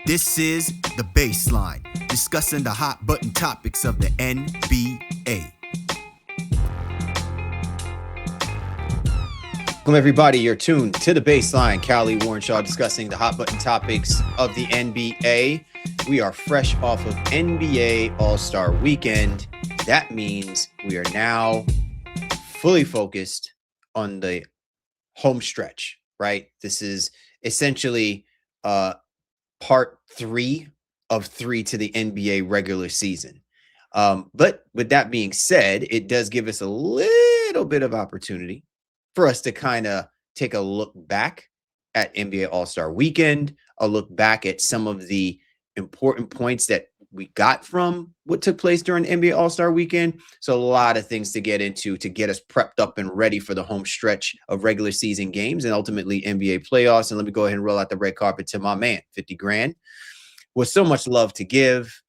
This is The Baseline, discussing the hot button topics of the NBA. Welcome, everybody. You're tuned to The Baseline. Callie Warrenshaw discussing the hot button topics of the NBA. We are fresh off of NBA All-Star Weekend. That means we are now fully focused on the home stretch, right? This is essentially part 3 of 3 to the NBA regular season. But with that being said, it does give us a little bit of opportunity for us to kind of take a look back at NBA All-Star Weekend, a look back at some of the important points that we got from what took place during NBA All-Star Weekend. So a lot of things to get into to get us prepped up and ready for the home stretch of regular season games and ultimately NBA playoffs. And let me go ahead and roll out the red carpet to my man, 50 grand. With so much love to give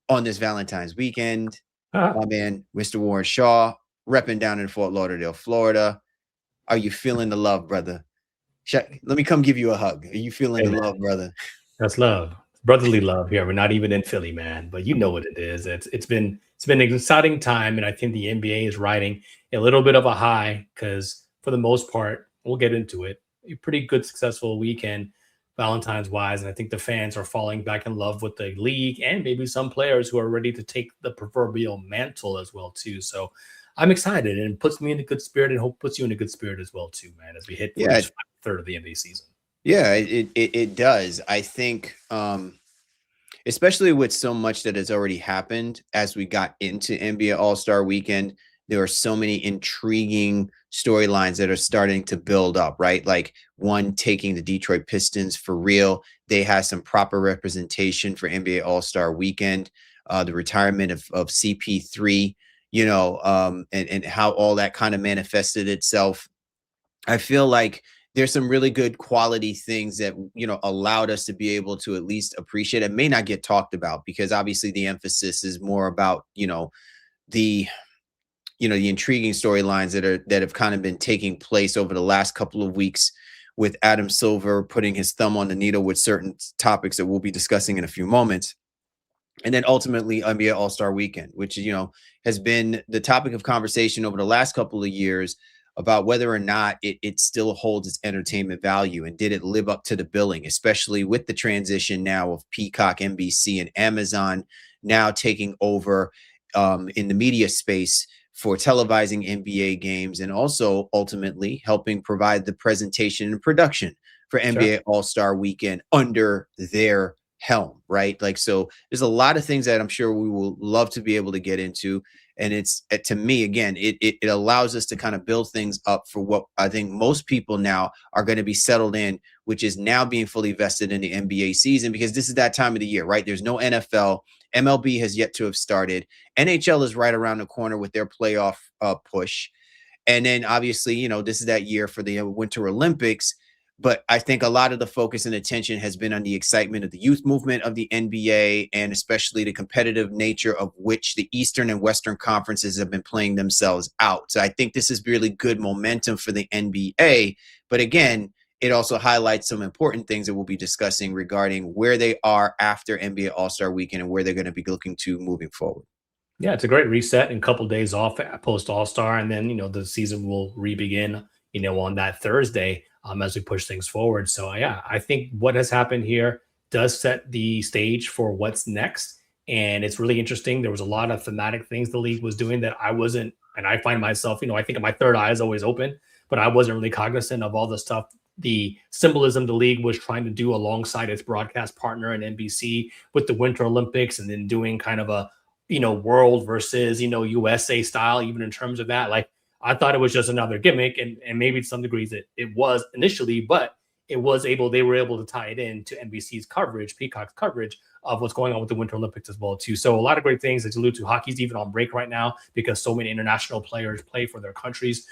on this Valentine's weekend. My man, Mr. Warren Shaw, repping down in Fort Lauderdale, Florida. Are you feeling the love, brother? Let me come give you a hug. Are you feeling the love, brother? That's love. Brotherly love here. We're not even in Philly, man, but you know what it is. It's been an exciting time, and I think the NBA is riding a little bit of a high because for the most part, we'll get into it. A pretty good, successful weekend, Valentine's wise, and I think the fans are falling back in love with the league and maybe some players who are ready to take the proverbial mantle as well too. So I'm excited, and it puts me in a good spirit, and hope puts you in a good spirit as well too, man, as we hit the third of the NBA season. Yeah, it does. I think, especially with so much that has already happened as we got into NBA All-Star Weekend, there are so many intriguing storylines that are starting to build up, right? Like one, taking the Detroit Pistons for real. They had some proper representation for NBA All-Star Weekend. The retirement of CP3, and how all that kind of manifested itself. I feel like there's some really good quality things that, allowed us to be able to at least appreciate. It may not get talked about because obviously the emphasis is more about, the intriguing storylines that have kind of been taking place over the last couple of weeks with Adam Silver putting his thumb on the needle with certain topics that we'll be discussing in a few moments. And then ultimately NBA All-Star Weekend, which, has been the topic of conversation over the last couple of years about whether or not it still holds its entertainment value, and did it live up to the billing, especially with the transition now of Peacock, NBC, and Amazon now taking over in the media space for televising NBA games, and also ultimately helping provide the presentation and production for NBA All-Star Weekend under their helm, right? Like, so there's a lot of things that I'm sure we will love to be able to get into. And it's, to me, again, it allows us to kind of build things up for what I think most people now are going to be settled in, which is now being fully vested in the NBA season, because this is that time of the year, right? There's no NFL. MLB has yet to have started. NHL is right around the corner with their playoff push. And then obviously, this is that year for the Winter Olympics. But I think a lot of the focus and attention has been on the excitement of the youth movement of the NBA, and especially the competitive nature of which the Eastern and Western conferences have been playing themselves out. So I think this is really good momentum for the NBA. But again, it also highlights some important things that we'll be discussing regarding where they are after NBA All-Star Weekend and where they're going to be looking to moving forward. Yeah, it's a great reset and a couple of days off post All-Star, and then the season will re-begin on that Thursday as we push things forward. So yeah, I think what has happened here does set the stage for what's next, and it's really interesting. There was a lot of thematic things the league was doing that I wasn't, and I find myself, I think my third eye is always open, but I wasn't really cognizant of all the stuff, the symbolism the league was trying to do alongside its broadcast partner and NBC with the Winter Olympics, and then doing kind of a world versus USA style, even in terms of that. Like, I thought it was just another gimmick, and maybe to some degrees it was initially, but they were able to tie it in to NBC's coverage, Peacock's coverage of what's going on with the Winter Olympics as well too. So a lot of great things that you allude to. Hockey's even on break right now because so many international players play for their countries,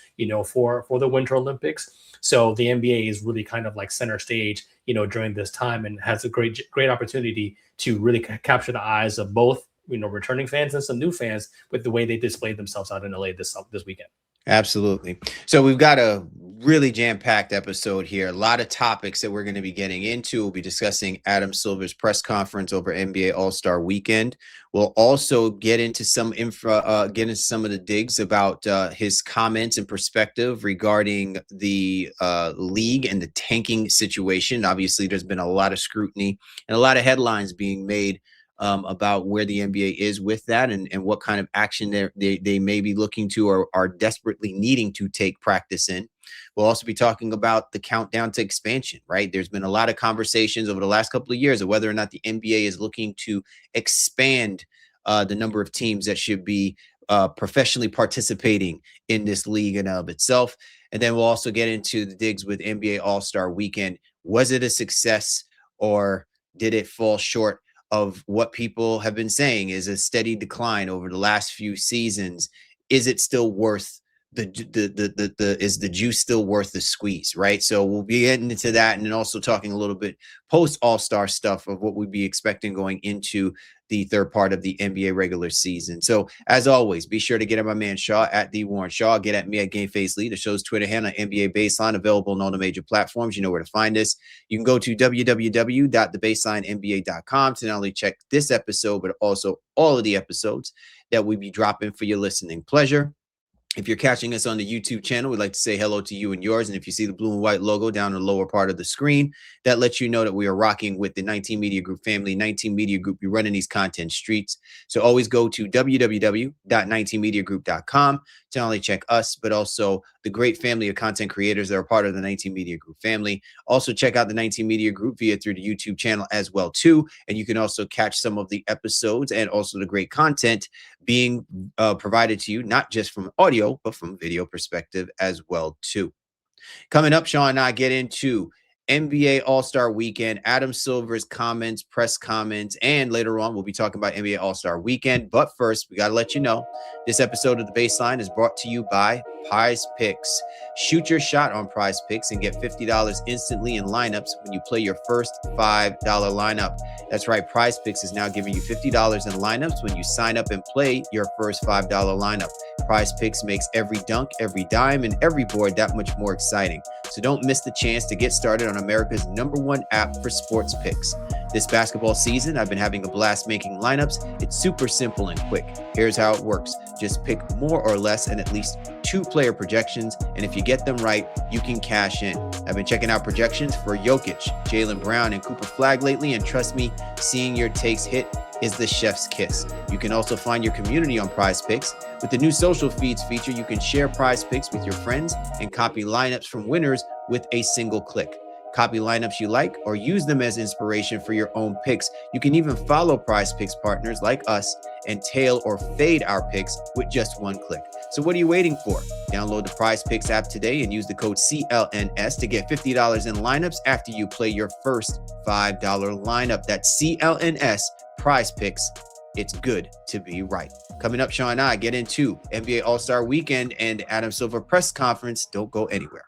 for the Winter Olympics. So the NBA is really kind of like center stage, during this time, and has a great opportunity to really capture the eyes of both, returning fans and some new fans with the way they displayed themselves out in LA this weekend. Absolutely. So we've got a really jam-packed episode here. A lot of topics that we're going to be getting into. We'll be discussing Adam Silver's press conference over NBA All-Star Weekend. We'll also get into get into some of the digs about his comments and perspective regarding the league and the tanking situation. Obviously, there's been a lot of scrutiny and a lot of headlines being made about where the NBA is with that and what kind of action they may be looking to or are desperately needing to take practice in. We'll also be talking about the countdown to expansion, right? There's been a lot of conversations over the last couple of years of whether or not the NBA is looking to expand the number of teams that should be professionally participating in this league in and of itself. And then we'll also get into the digs with NBA All-Star Weekend. Was it a success or did it fall short of what people have been saying is a steady decline over the last few seasons? Is it still worth is the juice still worth the squeeze, right? So we'll be getting into that and then also talking a little bit post All-Star stuff of what we'd be expecting going into the third part of the NBA regular season. So as always, be sure to get at my man Shaw at the Warren Shaw. Get at me at Game Face Lee, the show's Twitter handle, NBA Baseline, available on all the major platforms. You know where to find us. You can go to www.thebaselineNBA.com to not only check this episode, but also all of the episodes that we be dropping for your listening pleasure. If you're catching us on the YouTube channel, we'd like to say hello to you and yours. And if you see the blue and white logo down in the lower part of the screen, that lets you know that we are rocking with the 19 Media Group family. 19 Media Group, be running these content streets. So always go to www.19mediagroup.com to not only check us, but also the great family of content creators that are part of the 19 Media Group family. Also check out the 19 Media Group through the YouTube channel as well too. And you can also catch some of the episodes and also the great content being provided to you, not just from audio, but from video perspective as well too. Coming up, Sean and I get into NBA All-Star Weekend, Adam Silver's comments, press comments, and later on we'll be talking about NBA All-Star Weekend. But first, we got to let you know this episode of The Baseline is brought to you by Prize Picks. Shoot your shot on Prize Picks and get $50 instantly in lineups when you play your first $5 lineup. That's right, Prize Picks is now giving you $50 in lineups when you sign up and play your first $5 lineup. Prize Picks makes every dunk, every dime, and every board that much more exciting. So don't miss the chance to get started on America's #1 app for sports picks. This basketball season, I've been having a blast making lineups. It's super simple and quick. Here's how it works. Just pick more or less and at least 2 player projections, and if you get them right, you can cash in. I've been checking out projections for Jokic, Jaylen Brown, and Cooper Flag lately, and trust me, seeing your takes hit is the chef's kiss. You can also find your community on Prize Picks. With the new social feeds feature, you can share Prize Picks with your friends and copy lineups from winners with a single click. Copy lineups you like or use them as inspiration for your own picks. You can even follow Prize Picks partners like us and tail or fade our picks with just one click. So what are you waiting for? Download the Prize Picks app today and use the code CLNS to get $50 in lineups after you play your first $5 lineup. That's CLNS, Prize Picks. It's good to be right. Coming up, Sean and I get into NBA All-Star Weekend and Adam Silver press conference. Don't go anywhere.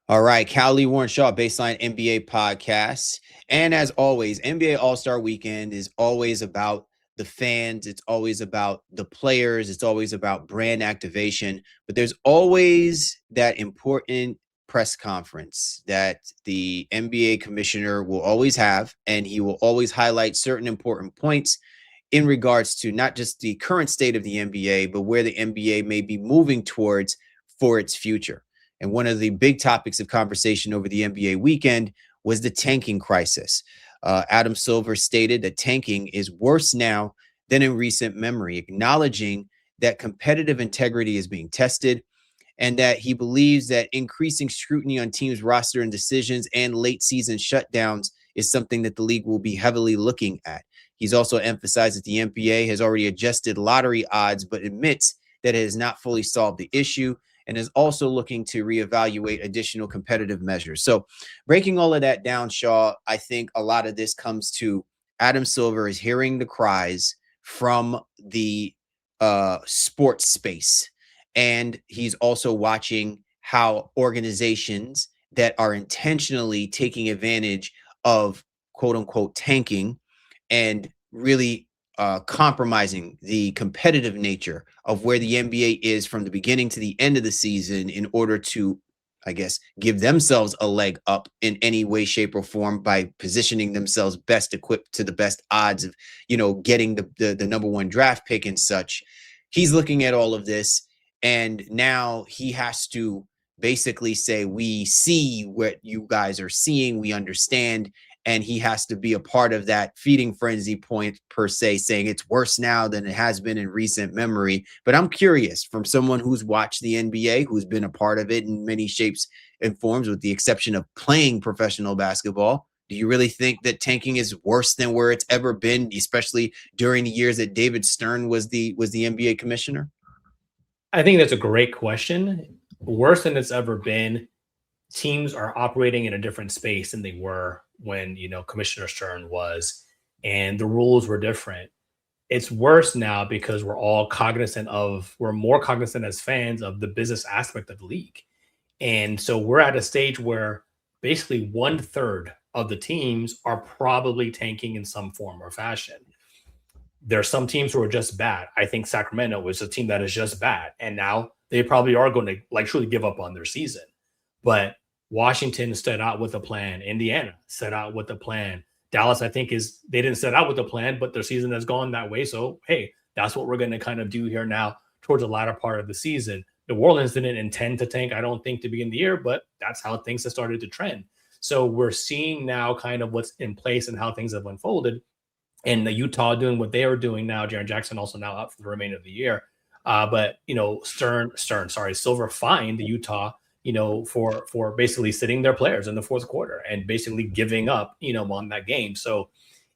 All right, Lee Warren Shaw, Baseline NBA podcast. And as always, NBA All-Star Weekend is always about the fans. It's always about the players. It's always about brand activation. But there's always that important press conference that the NBA commissioner will always have, and he will always highlight certain important points in regards to not just the current state of the NBA, but where the NBA may be moving towards for its future. And one of the big topics of conversation over the NBA weekend was the tanking crisis. Adam Silver stated that tanking is worse now than in recent memory, acknowledging that competitive integrity is being tested and that he believes that increasing scrutiny on teams' roster and decisions and late season shutdowns is something that the league will be heavily looking at. He's also emphasized that the NBA has already adjusted lottery odds, but admits that it has not fully solved the issue and is also looking to reevaluate additional competitive measures. So breaking all of that down, Shaw, I think a lot of this comes to Adam Silver is hearing the cries from the sports space. And he's also watching how organizations that are intentionally taking advantage of quote unquote tanking and really compromising the competitive nature of where the NBA is from the beginning to the end of the season in order to, I guess, give themselves a leg up in any way, shape, or form by positioning themselves best equipped to the best odds of, getting the number one draft pick and such. He's looking at all of this, and now he has to basically say, we see what you guys are seeing, we understand, and he has to be a part of that feeding frenzy point per se, saying it's worse now than it has been in recent memory. But I'm curious, from someone who's watched the NBA, who's been a part of it in many shapes and forms, with the exception of playing professional basketball, do you really think that tanking is worse than where it's ever been, especially during the years that David Stern was the NBA commissioner? I think that's a great question. Worse than it's ever been. Teams are operating in a different space than they were when, Commissioner Stern was, and the rules were different. It's worse now because we're more cognizant as fans of the business aspect of the league. And so we're at a stage where basically one third of the teams are probably tanking in some form or fashion. There are some teams who are just bad. I think Sacramento is a team that is just bad. And now they probably are going to truly give up on their season. But Washington set out with a plan. Indiana set out with a plan. Dallas, I think, they didn't set out with a plan, but their season has gone that way. So, hey, that's what we're going to kind of do here now towards the latter part of the season. New Orleans didn't intend to tank, I don't think, to begin the year, but that's how things have started to trend. So we're seeing now kind of what's in place and how things have unfolded. And the Utah doing what they are doing now. Jaren Jackson also now out for the remainder of the year. But Silver fined the Utah, for basically sitting their players in the fourth quarter and basically giving up, on that game. So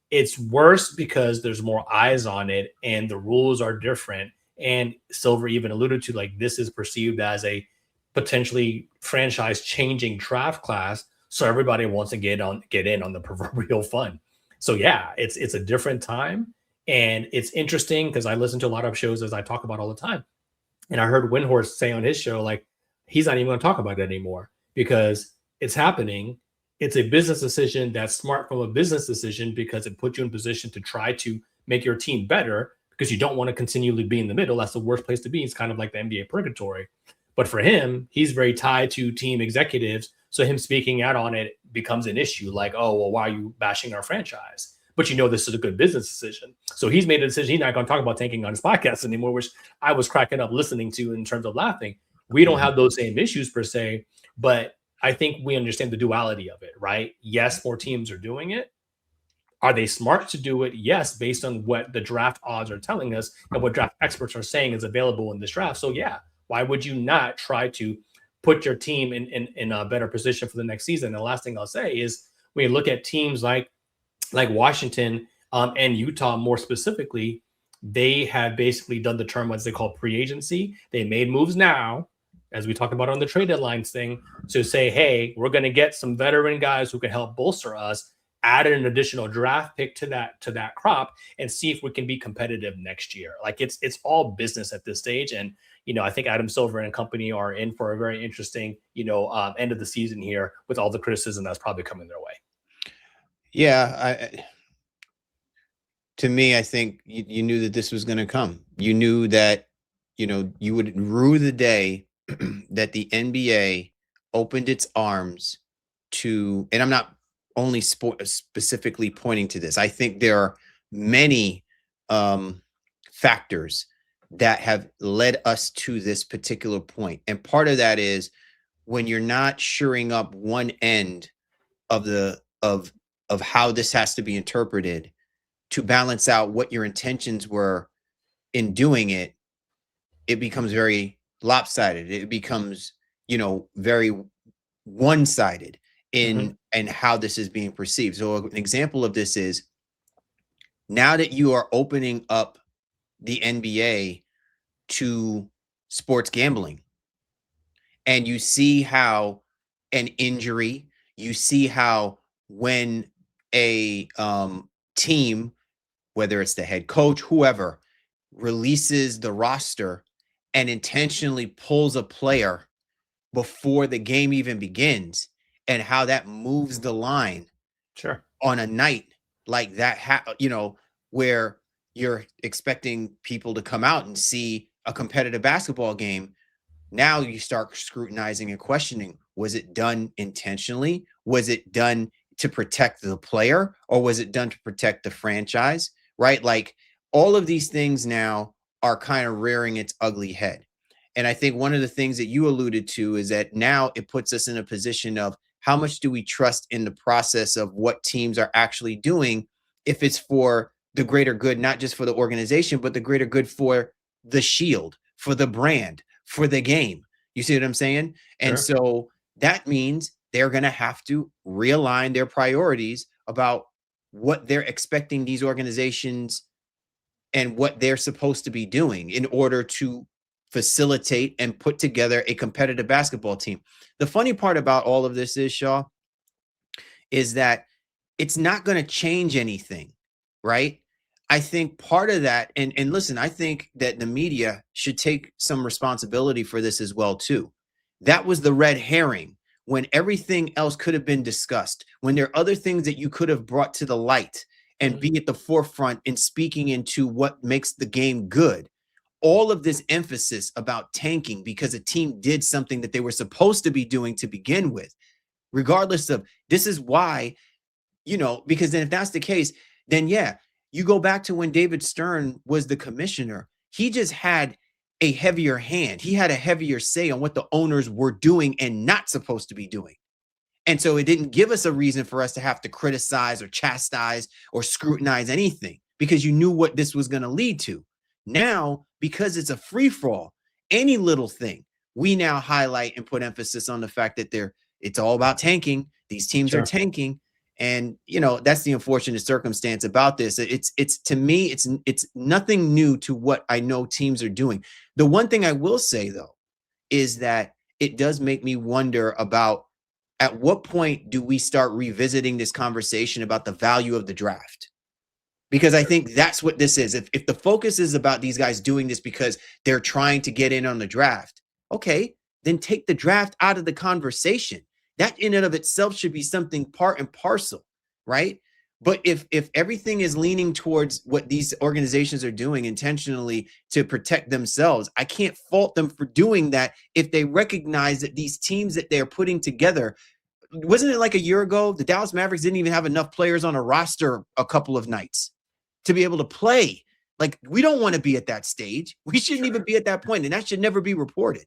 it's worse because there's more eyes on it and the rules are different. And Silver even alluded to, like, this is perceived as a potentially franchise changing draft class. So everybody wants to get in on the proverbial fun. So yeah, it's a different time. And it's interesting because I listen to a lot of shows, as I talk about all the time. And I heard Windhorst say on his show, like, he's not even going to talk about it anymore because it's happening. It's a business decision that's smart from a business decision because it puts you in position to try to make your team better because you don't want to continually be in the middle. That's the worst place to be. It's kind of like the NBA purgatory. But for him, he's very tied to team executives. So him speaking out on it becomes an issue, like, oh, well, why are you bashing our franchise? But this is a good business decision. So he's made a decision. He's not going to talk about tanking on his podcast anymore, which I was cracking up listening to in terms of laughing. We don't have those same issues per se, but I think we understand the duality of it, right? Yes, more teams are doing it. Are they smart to do it? Yes, based on what the draft odds are telling us and what draft experts are saying is available in this draft. So yeah, why would you not try to put your team in a better position for the next season? And the last thing I'll say is when you look at teams like Washington and Utah more specifically, they have basically done the term what they call pre-agency. They made moves now, as we talked about on the trade deadlines thing, to say, hey, we're going to get some veteran guys who can help bolster us, add an additional draft pick to that crop, and see if we can be competitive next year. Like it's all business at this stage. And, I think Adam Silver and company are in for a very interesting, end of the season here with all the criticism that's probably coming their way. Yeah, to me, I think you knew that this was going to come. You knew that, you would rue the day that the NBA opened its arms to, and I'm not only specifically pointing to this. I think there are many factors that have led us to this particular point. And part of that is when you're not shoring up one end of of how this has to be interpreted to balance out what your intentions were in doing it, it becomes very lopsided. It becomes, very one-sided in how this is being perceived. So an example of this is now that you are opening up the NBA to sports gambling, and you see how an injury, you see how when a team, whether it's the head coach, whoever, releases the roster and intentionally pulls a player before the game even begins, and how that moves the line Sure. on a night like that, where you're expecting people to come out and see a competitive basketball game. Now you start scrutinizing and questioning, was it done intentionally? Was it done to protect the player, or was it done to protect the franchise? Right? Like, all of these things now are kind of rearing its ugly head. And I think one of the things that you alluded to is that now it puts us in a position of, how much do we trust in the process of what teams are actually doing, if it's for the greater good, not just for the organization, but the greater good for the shield, for the brand, for the game. You see what I'm saying? And Sure. so that means they're going to have to realign their priorities about what they're expecting these organizations and what they're supposed to be doing in order to facilitate and put together a competitive basketball team. The funny part about all of this is, Shaw, is that it's not going to change anything, right? I think part of that, and listen, I think that the media should take some responsibility for this as well too. That was the red herring when everything else could have been discussed, when there are other things that you could have brought to the light and Mhm. be at the forefront in speaking into what makes the game good. All of this emphasis about tanking because a team did something that they were supposed to be doing to begin with, regardless of, this is why, because then if that's the case, then yeah, you go back to when David Stern was the commissioner. He just had a heavier hand. He had a heavier say on what the owners were doing and not supposed to be doing. And so it didn't give us a reason for us to have to criticize or chastise or scrutinize anything, because you knew what this was going to lead to. Now, because it's a free for all, any little thing, we now highlight and put emphasis on the fact that it's all about tanking. These teams are Sure. tanking. And that's the unfortunate circumstance about this. It's to me, it's nothing new to what I know teams are doing. The one thing I will say though is that it does make me wonder about, at what point do we start revisiting this conversation about the value of the draft? Because I think that's what this is. If the focus is about these guys doing this because they're trying to get in on the draft, okay, then take the draft out of the conversation. That in and of itself should be something part and parcel, right? But if everything is leaning towards what these organizations are doing intentionally to protect themselves, I can't fault them for doing that if they recognize that these teams that they're putting together, wasn't it like a year ago, the Dallas Mavericks didn't even have enough players on a roster a couple of nights to be able to play. Like, we don't want to be at that stage. We shouldn't even Sure. be at that point, and that should never be reported.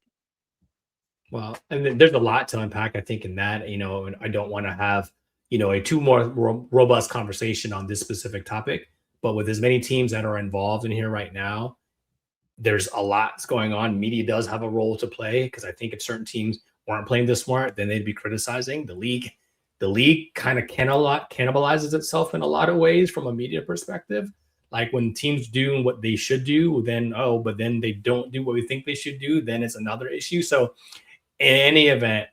Well, and then there's a lot to unpack, I think, in that, and I don't want to have, a too more robust conversation on this specific topic. But with as many teams that are involved in here right now, there's a lot that's going on. Media does have a role to play, because I think if certain teams weren't playing this smart, then they'd be criticizing the league. The league kind of cannibalizes itself in a lot of ways from a media perspective. Like when teams do what they should do, but then they don't do what we think they should do, then it's another issue. So in any event,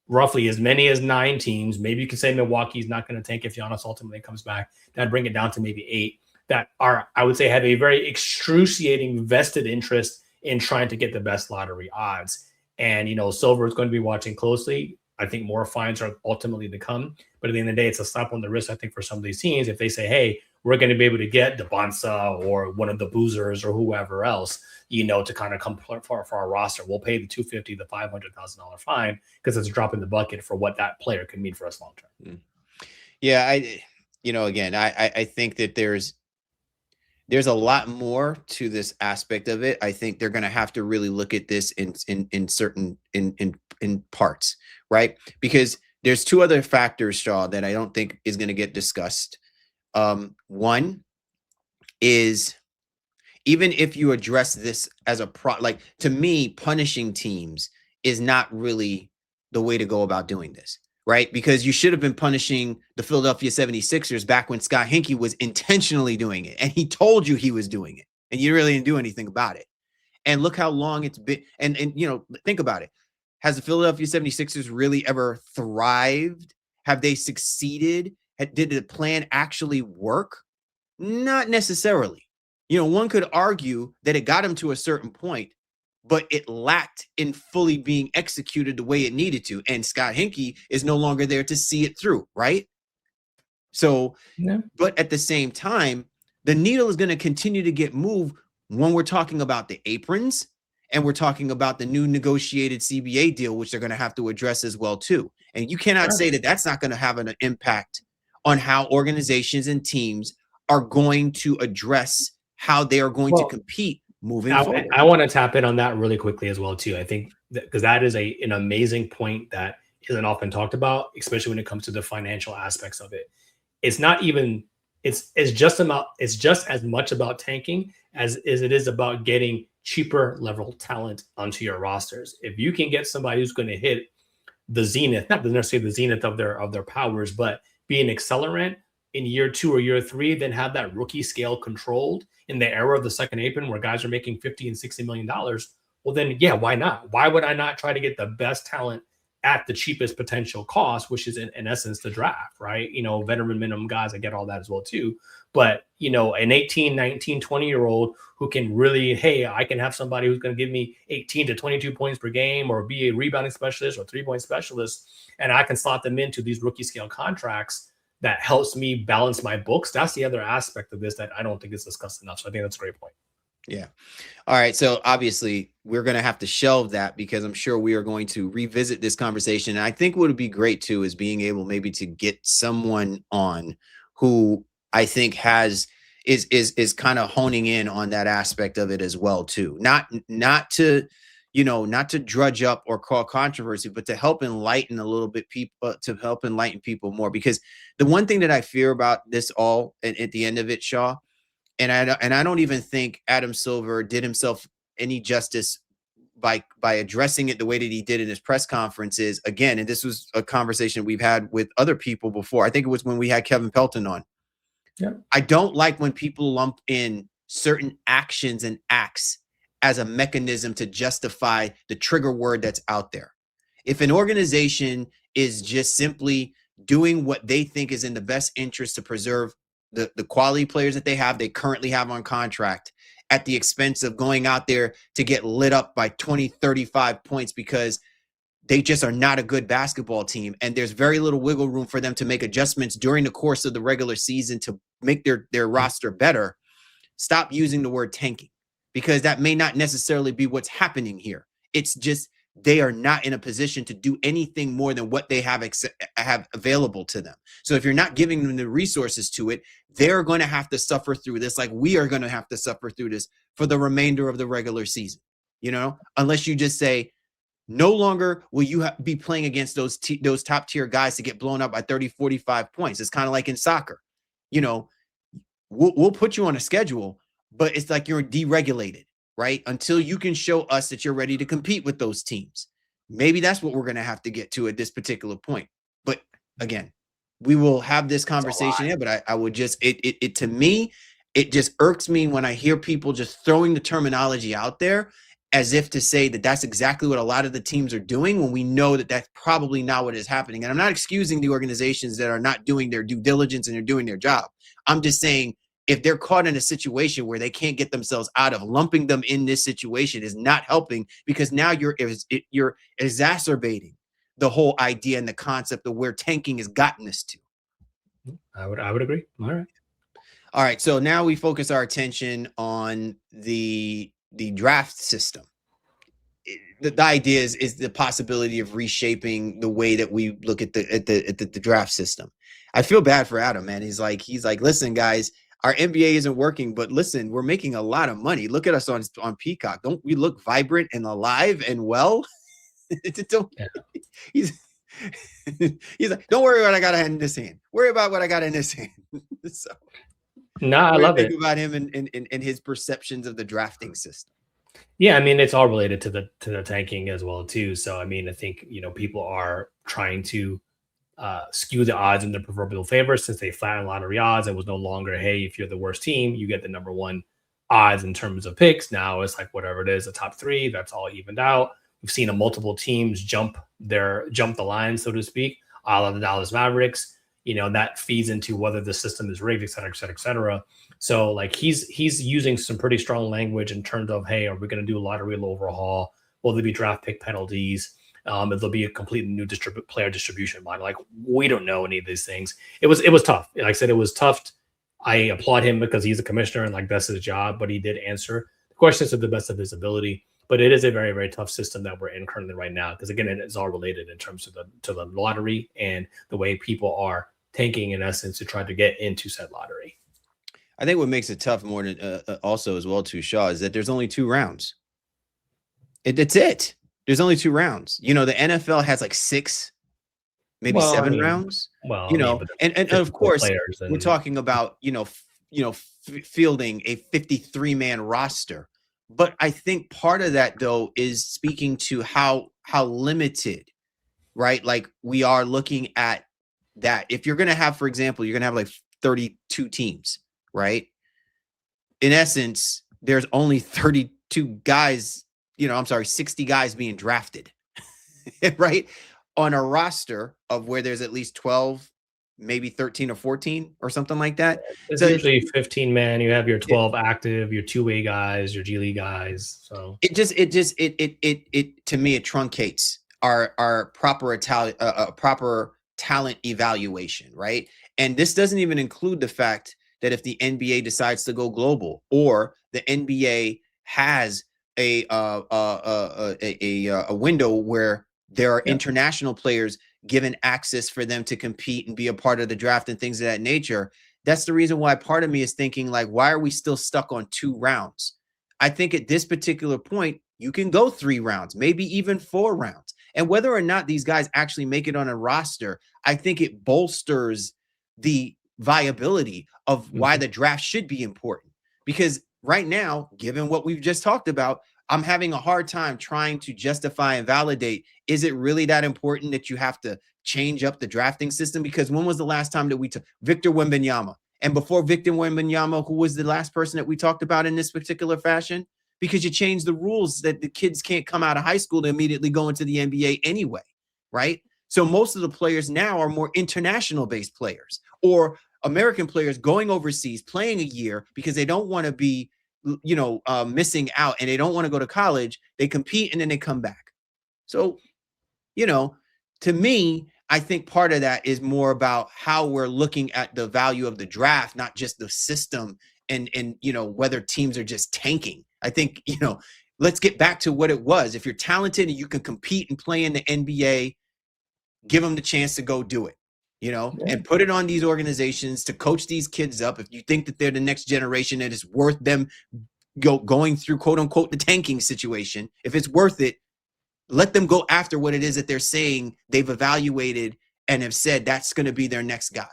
roughly as many as 9 teams, maybe you could say Milwaukee's not going to tank if Giannis ultimately comes back. That'd bring it down to maybe 8 that are, I would say, have a very excruciating vested interest in trying to get the best lottery odds. And, Silver is going to be watching closely. I think more fines are ultimately to come. But at the end of the day, it's a slap on the wrist, I think, for some of these teams. If they say, hey, we're going to be able to get Bonsa or one of the boozers or whoever else, to kind of come for our roster, we'll pay the $250,000, the $500,000 fine, because it's a drop in the bucket for what that player can mean for us long term. Yeah, again, I think that there's a lot more to this aspect of it. I think they're going to have to really look at this in certain in parts, right? Because there's 2 other factors, Shaw, that I don't think is going to get discussed. One is, even if you address this as like, to me, punishing teams is not really the way to go about doing this, right? Because you should have been punishing the Philadelphia 76ers back when Scott Hinkie was intentionally doing it, and he told you he was doing it, and you really didn't do anything about it. And look how long it's been. And think about it. Has the Philadelphia 76ers really ever thrived? Have they succeeded? Did the plan actually work? Not necessarily. One could argue that it got him to a certain point, but it lacked in fully being executed the way it needed to. And Scott Hinkie is no longer there to see it through, right? So, Yeah. but at the same time, the needle is going to continue to get moved when we're talking about the aprons and we're talking about the new negotiated CBA deal, which they're going to have to address as well too. And you cannot say that that's not going to have an impact on how organizations and teams are going to address how they are going to compete moving forward. I want to tap in on that really quickly as well too. I think because that is an amazing point that isn't often talked about, especially when it comes to the financial aspects of it. It's not even it's just as much about tanking as it is about getting cheaper level talent onto your rosters. If you can get somebody who's going to hit the zenith, not necessarily the zenith of their powers, but be an accelerant in year 2 or year 3, then have that rookie scale controlled in the era of the second apron where guys are making $50 and $60 million. Well, then, yeah, why not? Why would I not try to get the best talent at the cheapest potential cost, which is in essence the draft, right? Veteran minimum guys, I get all that as well too. But, an 18, 19, 20-year-old who can really, hey, I can have somebody who's going to give me 18 to 22 points per game or be a rebounding specialist or 3-point specialist, and I can slot them into these rookie scale contracts that helps me balance my books. That's the other aspect of this that I don't think is discussed enough. So I think that's a great point. Yeah. All right. So obviously we're going to have to shelve that because I'm sure we are going to revisit this conversation. And I think what would be great too is being able maybe to get someone on who I think is kind of honing in on that aspect of it as well too. Not to drudge up or call controversy, but to help enlighten a little bit to help enlighten people more. Because the one thing that I fear about this all at the end of it, Shaw, and I don't even think Adam Silver did himself any justice by addressing it the way that he did in his press conferences again. And this was a conversation we've had with other people before. I think it was when we had Kevin Pelton on. Yeah. I don't like when people lump in certain actions and acts as a mechanism to justify the trigger word that's out there. If an organization is just simply doing what they think is in the best interest to preserve the quality players that they currently have on contract at the expense of going out there to get lit up by 20, 35 points because they just are not a good basketball team. And there's very little wiggle room for them to make adjustments during the course of the regular season to make their roster better. Stop using the word tanking because that may not necessarily be what's happening here. It's just they are not in a position to do anything more than what they have available to them. So if you're not giving them the resources to it, they're going to have to suffer through this like we are going to have to suffer through this for the remainder of the regular season, unless you just say, no longer will you be playing against those top tier guys to get blown up by 30, 45 points. It's kind of like in soccer, we'll put you on a schedule, but it's like you're deregulated. Right? Until you can show us that you're ready to compete with those teams. Maybe that's what we're going to have to get to at this particular point. But again, we will have this conversation here, but I would just, to me, it just irks me when I hear people just throwing the terminology out there as if to say that that's exactly what a lot of the teams are doing when we know that that's probably not what is happening. And I'm not excusing the organizations that are not doing their due diligence and they're doing their job. I'm just saying, if they're caught in a situation where they can't get themselves out of, lumping them in this situation is not helping because now you're exacerbating the whole idea and the concept of where tanking has gotten us to. I would agree. All right. So now we focus our attention on the draft system. The idea is the possibility of reshaping the way that we look at the draft system. I feel bad for Adam, man. He's like, listen, guys, our NBA isn't working, but listen, we're making a lot of money. Look at us on Peacock. Don't we look vibrant and alive and well? He's like, don't worry about what I got in this hand. Worry about what I got in this hand. So, no, I love it. Think about him and his perceptions of the drafting system. Yeah, I mean, it's all related to the tanking as well too. So, I mean, I think people are trying to skew the odds in their proverbial favor since they flattened lottery odds. It was no longer, hey, if you're the worst team, you get the number one odds in terms of picks. Now it's like whatever it is, the top three, that's all evened out. We've seen multiple teams jump the line, so to speak, a la the Dallas Mavericks. That feeds into whether the system is rigged, et cetera, et cetera, et cetera. So like he's using some pretty strong language in terms of, hey, are we going to do a lottery overhaul? Will there be draft pick penalties? There'll be a completely new player distribution model. Like we don't know any of these things. It was tough. Like I said, it was tough I applaud him because he's a commissioner and like that's his job, but he did answer the questions to the best of his ability. But it is a very, very tough system that we're in currently right now, because again, it is all related in terms of the lottery and the way people are tanking in essence to try to get into said lottery. I think what makes it tough more than also as well too, Shaw, is that there's only 2 rounds. That's it. There's only 2 rounds. The NFL has like 6, maybe Well, 7 rounds. but And of course players we're talking about fielding a 53-man roster. But I think part of that though is speaking to how limited, right? Like we are looking at that. If you're going to have, for example, you're going to have like 32 teams, right? In essence, there's only 32 guys, 60 guys being drafted, right? On a roster of where there's at least 12, maybe 13 or 14 or something like that. It's usually 15 man. You have your 12 active, your two-way guys, your G League guys. So it to me, it truncates our proper talent evaluation, right? And this doesn't even include the fact that if the NBA decides to go global, or the NBA has a window where there are international players given access for them to compete and be a part of the draft and things of that nature. That's the reason why part of me is thinking, like, why are we still stuck on 2 rounds? I think at this particular point, you can go 3 rounds, maybe even 4 rounds. And whether or not these guys actually make it on a roster, I think it bolsters the viability of why the draft should be important. Because right now, given what we've just talked about, I'm having a hard time trying to justify and validate, is it really that important that you have to change up the drafting system? Because when was the last time that we took Victor Wembanyama? And before Victor Wembanyama, who was the last person that we talked about in this particular fashion? Because you changed the rules that the kids can't come out of high school to immediately go into the NBA anyway, right? So most of the players now are more international-based players, or American players going overseas, playing a year because they don't want to be missing out, and they don't want to go to college. They compete and then they come back. So, to me, I think part of that is more about how we're looking at the value of the draft, not just the system and whether teams are just tanking. I think, let's get back to what it was. If you're talented and you can compete and play in the NBA, give them the chance to go do it. And put it on these organizations to coach these kids up. If you think that they're the next generation, that it's worth them going through, quote unquote, the tanking situation, if it's worth it, let them go after what it is that they're saying they've evaluated and have said that's going to be their next guy.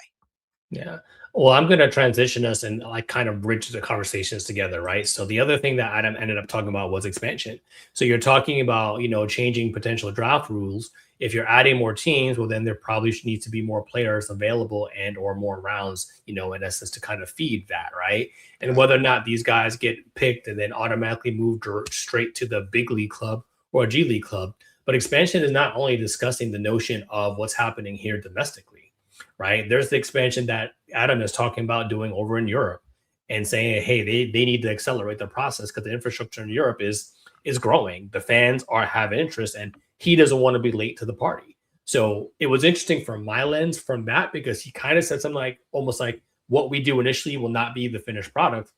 Yeah. Well, I'm going to transition us and like kind of bridge the conversations together, right? So the other thing that Adam ended up talking about was expansion. So you're talking about, changing potential draft rules. If you're adding more teams, well, then there probably needs to be more players available and or more rounds, in essence, to kind of feed that, right? And whether or not these guys get picked and then automatically moved straight to the big league club or a G League club. But expansion is not only discussing the notion of what's happening here domestically, right? There's the expansion that Adam is talking about doing over in Europe and saying, hey, they need to accelerate the process because the infrastructure in Europe is growing. The fans have interest, and he doesn't want to be late to the party. So it was interesting from my lens from that, because he kind of said something like, almost like, what we do initially will not be the finished product.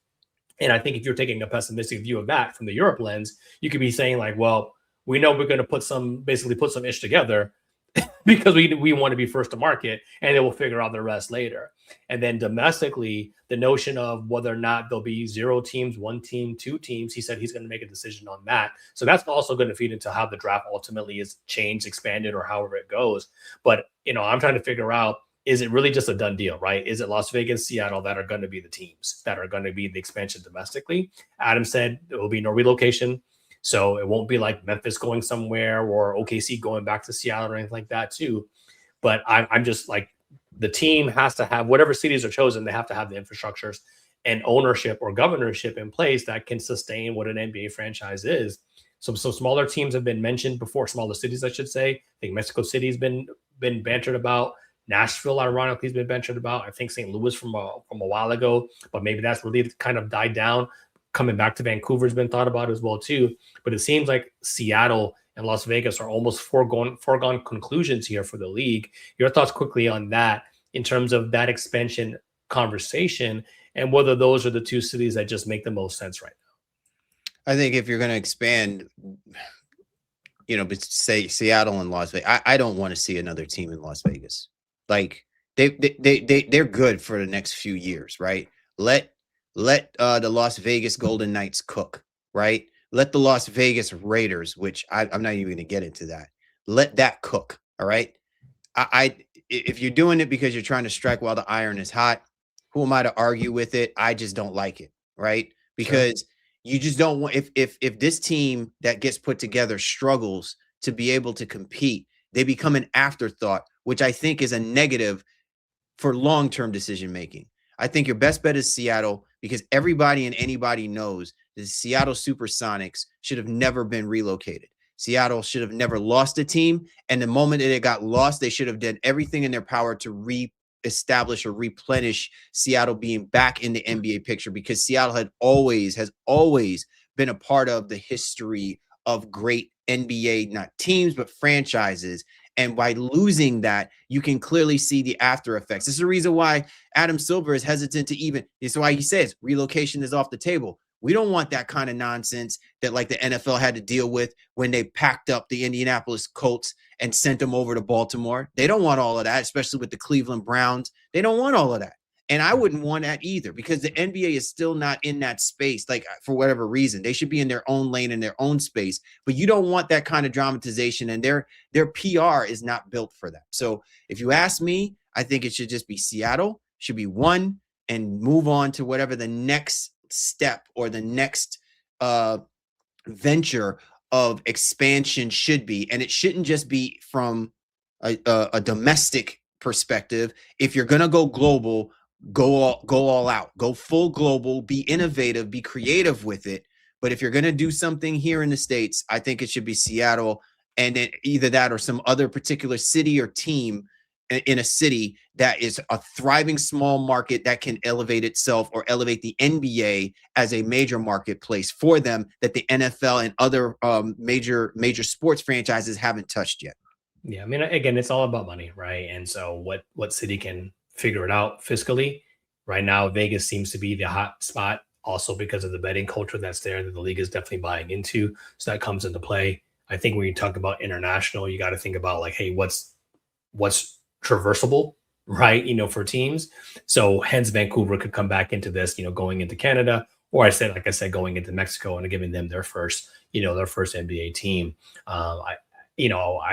And I think if you're taking a pessimistic view of that from the Europe lens, you could be saying like, well, we know we're going to put some ish together because we want to be first to market, and then we'll figure out the rest later. And then domestically, the notion of whether or not there'll be 0 teams, 1 team, 2 teams, he said he's going to make a decision on that. So that's also going to feed into how the draft ultimately is changed, expanded, or however it goes. But, I'm trying to figure out, is it really just a done deal, right? Is it Las Vegas, Seattle that are going to be the teams that are going to be the expansion domestically? Adam said there will be no relocation. So it won't be like Memphis going somewhere or OKC going back to Seattle or anything like that too. But I'm just like, the team has to have, whatever cities are chosen, they have to have the infrastructures and ownership or governorship in place that can sustain what an NBA franchise is. So smaller teams have been mentioned before, smaller cities, I should say. I think Mexico City has been bantered about. Nashville, ironically, has been bantered about. I think St. Louis from a while ago, but maybe that's really kind of died down. Coming back to Vancouver has been thought about as well too. But it seems like Seattle and Las Vegas are almost foregone conclusions here for the league. Your thoughts quickly on that in terms of that expansion conversation, and whether those are the two cities that just make the most sense right now. I think if you're going to expand, but say Seattle and Las Vegas, I don't want to see another team in Las Vegas. Like they're good for the next few years, right? Let the Las Vegas Golden Knights cook, right? Let the Las Vegas Raiders, which I'm not even going to get into that. Let that cook, all right? If you're doing it because you're trying to strike while the iron is hot, who am I to argue with it? I just don't like it, right? Because you just don't want if this team that gets put together struggles to be able to compete, they become an afterthought, which I think is a negative for long-term decision making. I think your best bet is Seattle because everybody and anybody knows the Seattle Supersonics should have never been relocated. Seattle should have never lost a team. And the moment that it got lost, they should have done everything in their power to reestablish or replenish Seattle being back in the NBA picture, because Seattle has always been a part of the history of great NBA, not teams, but franchises. And by losing that, you can clearly see the after effects. This is the reason why Adam Silver is hesitant to even, it's why he says relocation is off the table. We don't want that kind of nonsense that like the NFL had to deal with when they packed up the Indianapolis Colts and sent them over to Baltimore. They don't want all of that, especially with the Cleveland Browns. They don't want all of that. And I wouldn't want that either, because the NBA is still not in that space, like for whatever reason. They should be in their own lane, in their own space. But you don't want that kind of dramatization, and their PR is not built for that. So if you ask me, I think it should just be Seattle, should be one, and move on to whatever the next step or the next venture of expansion should be. And it shouldn't just be from a domestic perspective. If you're going to go global, go all out, go full global, be innovative, be creative with it. But if you're going to do something here in the States, I think it should be Seattle, and then either that or some other particular city or team in a city that is a thriving small market that can elevate itself or elevate the NBA as a major marketplace for them that the NFL and other major sports franchises haven't touched yet. Yeah, I mean, again, it's all about money, right? And so what city can figure it out fiscally? Right now, Vegas seems to be the hot spot, also because of the betting culture that's there that the league is definitely buying into. So that comes into play. I think when you talk about international, you got to think about like, hey, what's traversable, right? For teams. So hence Vancouver could come back into this, going into Canada, or like I said, going into Mexico and giving them their first NBA team. I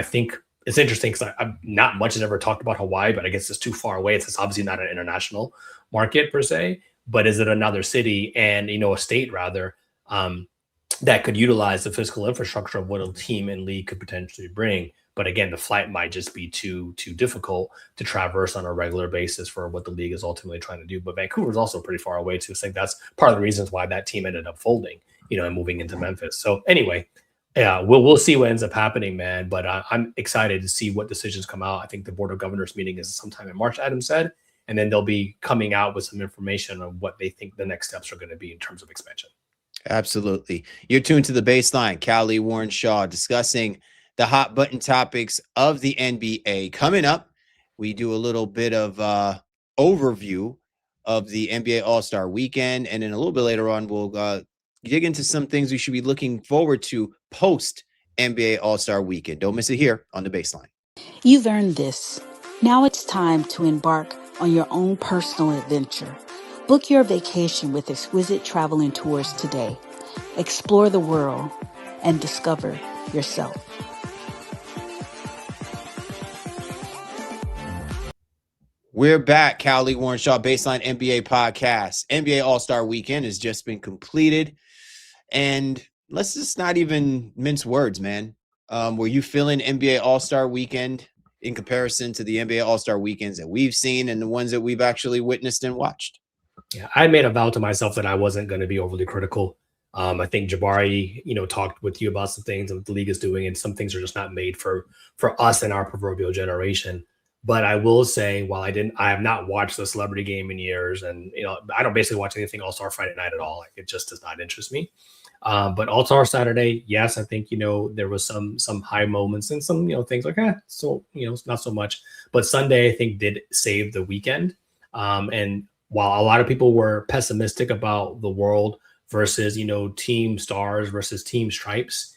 think it's interesting because I'm not much has ever talked about Hawaii, but I guess it's too far away. It's obviously not an international market per se, but is it another city and, a state rather, that could utilize the physical infrastructure of what a team and league could potentially bring? But again, the flight might just be too difficult to traverse on a regular basis for what the league is ultimately trying to do. But Vancouver is also pretty far away too. So I think that's part of the reasons why that team ended up folding, and moving into Memphis. So anyway, yeah, we'll see what ends up happening, man. But I'm excited to see what decisions come out. I think the Board of Governors meeting is sometime in March, Adam said, and then they'll be coming out with some information on what they think the next steps are going to be in terms of expansion. Absolutely. You're tuned to The Baseline. Callie Warren Shaw discussing the hot button topics of the NBA. Coming up, we do a little bit of overview of the NBA All-Star Weekend, and then a little bit later on, we'll dig into some things we should be looking forward to post NBA All-Star Weekend. Don't miss it here on The Baseline. You've earned this. Now it's time to embark on your own personal adventure. Book your vacation with Exquisite Travel and Tours today. Explore the world and discover yourself. We're back. Callie Warren Shaw, Baseline NBA podcast. NBA All-Star Weekend has just been completed. And let's just not even mince words, man. Were you feeling NBA All-Star Weekend in comparison to the NBA All-Star Weekends that we've seen and the ones that we've actually witnessed and watched? Yeah, I made a vow to myself that I wasn't going to be overly critical. I think Jabari, talked with you about some things that the league is doing, and some things are just not made for us and our proverbial generation. But I will say, while I have not watched the celebrity game in years, and I don't basically watch anything All-Star Friday night at all. Like, it just does not interest me. But All-Star Saturday, yes, I think there was some high moments and some things like so not so much. But Sunday, I think, did save the weekend. And while a lot of people were pessimistic about the world versus, team stars versus team stripes,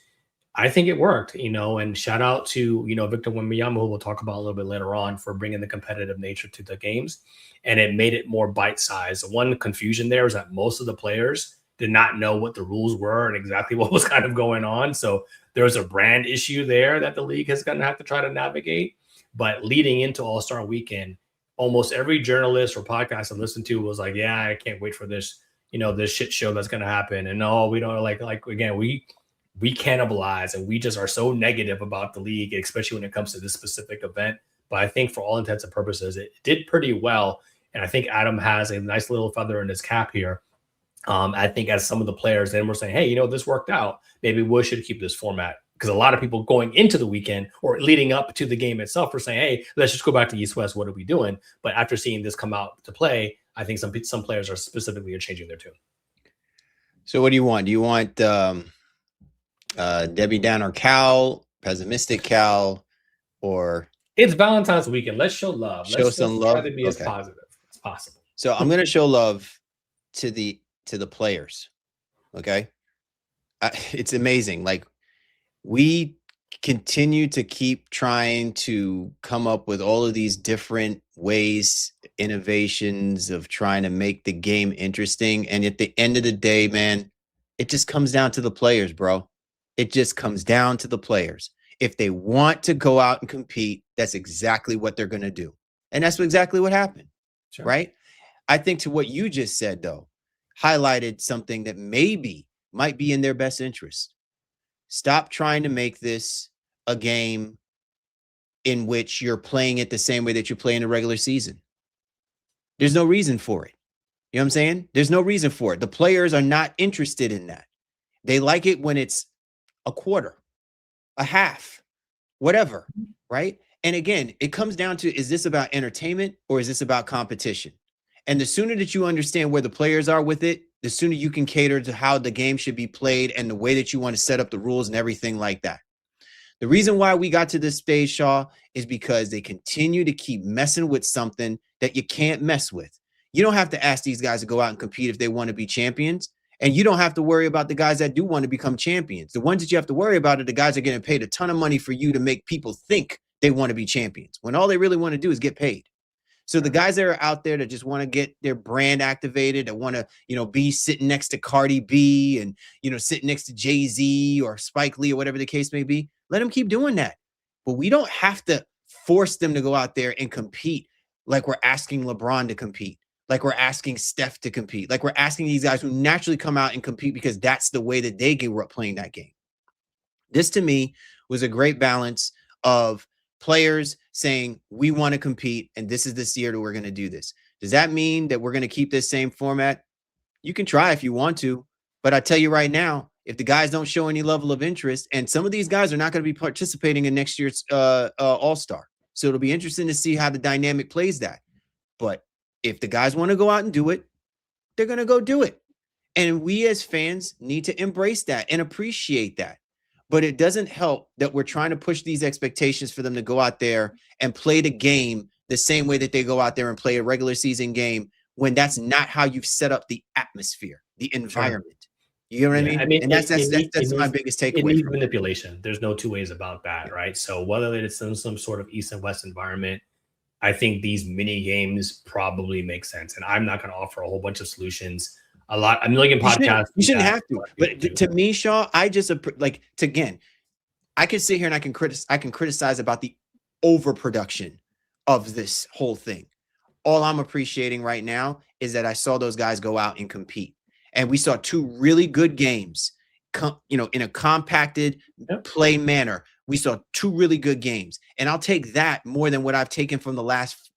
I think it worked, and shout out to, Victor Wembanyama, who we'll talk about a little bit later on, for bringing the competitive nature to the games. And it made it more bite-sized. One confusion there is that most of the players did not know what the rules were and exactly what was kind of going on. So there's a brand issue there that the league is going to have to try to navigate. But leading into All-Star Weekend, almost every journalist or podcast I listened to was like, yeah, I can't wait for this, this shit show that's going to happen. And no, we don't again, we cannibalize and we just are so negative about the league, especially when it comes to this specific event. But I think for all intents and purposes, it did pretty well. And I think Adam has a nice little feather in his cap here. I think as some of the players then were saying, hey, this worked out. Maybe we should keep this format. Because a lot of people going into the weekend or leading up to the game itself were saying, hey, let's just go back to East West. What are we doing? But after seeing this come out to play, I think some players are specifically changing their tune. So what do you want? Do you want Debbie Downer Cal, pessimistic Cal, or it's Valentine's weekend? Let's show love. Let's some love. Try to be as positive as possible. So I'm going to show love to the players. Okay, it's amazing. Like, we continue to keep trying to come up with all of these different ways, innovations of trying to make the game interesting. And at the end of the day, man, it just comes down to the players, bro. It just comes down to the players. If they want to go out and compete, that's exactly what they're going to do. And that's exactly what happened, sure. Right? I think to what you just said, though, highlighted something that might be in their best interest. Stop trying to make this a game in which you're playing it the same way that you play in the regular season. There's no reason for it. You know what I'm saying? There's no reason for it. The players are not interested in that. They like it when it's a quarter, a half, whatever, right? And again, it comes down to, is this about entertainment or is this about competition? And the sooner that you understand where the players are with it, the sooner you can cater to how the game should be played and the way that you want to set up the rules and everything like that. The reason why we got to this stage, Shaw, is because they continue to keep messing with something that you can't mess with. You don't have to ask these guys to go out and compete if they want to be champions. And you don't have to worry about the guys that do want to become champions. The ones that you have to worry about are the guys that are getting paid a ton of money for you to make people think they want to be champions, when all they really want to do is get paid. So the guys that are out there that just want to get their brand activated, that want to, be sitting next to Cardi B and, sitting next to Jay-Z or Spike Lee or whatever the case may be, let them keep doing that. But we don't have to force them to go out there and compete like we're asking LeBron to compete, like we're asking Steph to compete, like we're asking these guys who naturally come out and compete because that's the way that they grew up playing that game. This, to me, was a great balance of players saying, we want to compete, and this is this year that we're going to do this. Does that mean that we're going to keep this same format? You can try if you want to, but I tell you right now, if the guys don't show any level of interest, and some of these guys are not going to be participating in next year's All-Star, so it'll be interesting to see how the dynamic plays that. But if the guys want to go out and do it, they're going to go do it. And we as fans need to embrace that and appreciate that. But it doesn't help that we're trying to push these expectations for them to go out there and play the game the same way that they go out there and play a regular season game, when that's not how you've set up the atmosphere, the environment. You know what I mean? And that's my biggest takeaway. It needs manipulation. There's no two ways about that, right? So whether it's in some sort of East and West environment, I think these mini games probably make sense. And I'm not going to offer a whole bunch of solutions. I'm looking at podcasts. You shouldn't have to. But to me, Shaw, I just again, I can sit here and I can criticize about the overproduction of this whole thing. All I'm appreciating right now is that I saw those guys go out and compete, and we saw two really good games. In a compacted play manner, we saw two really good games, and I'll take that more than what I've taken from the last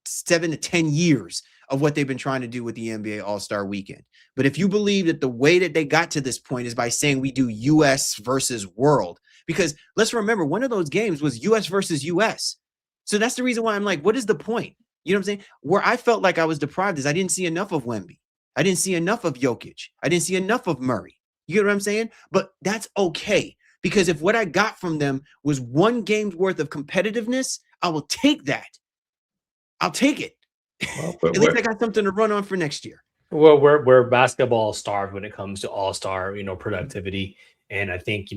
7 to 10 years of what they've been trying to do with the NBA All-Star Weekend. But if you believe that the way that they got to this point is by saying we do U.S. versus world, because let's remember, one of those games was U.S. versus U.S. So that's the reason why I'm like, what is the point? You know what I'm saying? Where I felt like I was deprived is I didn't see enough of Wemby. I didn't see enough of Jokic. I didn't see enough of Murray. You get what I'm saying? But that's okay, because if what I got from them was one game's worth of competitiveness, I will take that. I'll take it. Well, At least I got something to run on for next year. Well, we're basketball starved when it comes to all-star, productivity. And I think,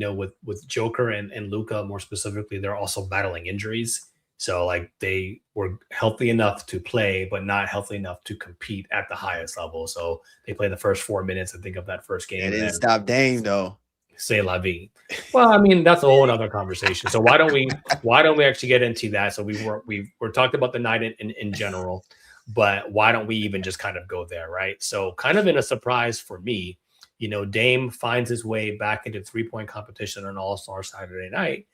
with Joker and Luca more specifically, they're also battling injuries. So like they were healthy enough to play, but not healthy enough to compete at the highest level. So they play the first 4 minutes, I think, of that first That game, and didn't then stop Dame though. say la vie. Well, I mean, that's a whole other conversation. So why don't we actually get into that? So we're talked about the night in general, but why don't we even just kind of go there, right? So kind of in a surprise for me, Dame finds his way back into 3-point competition on All-Star Saturday night.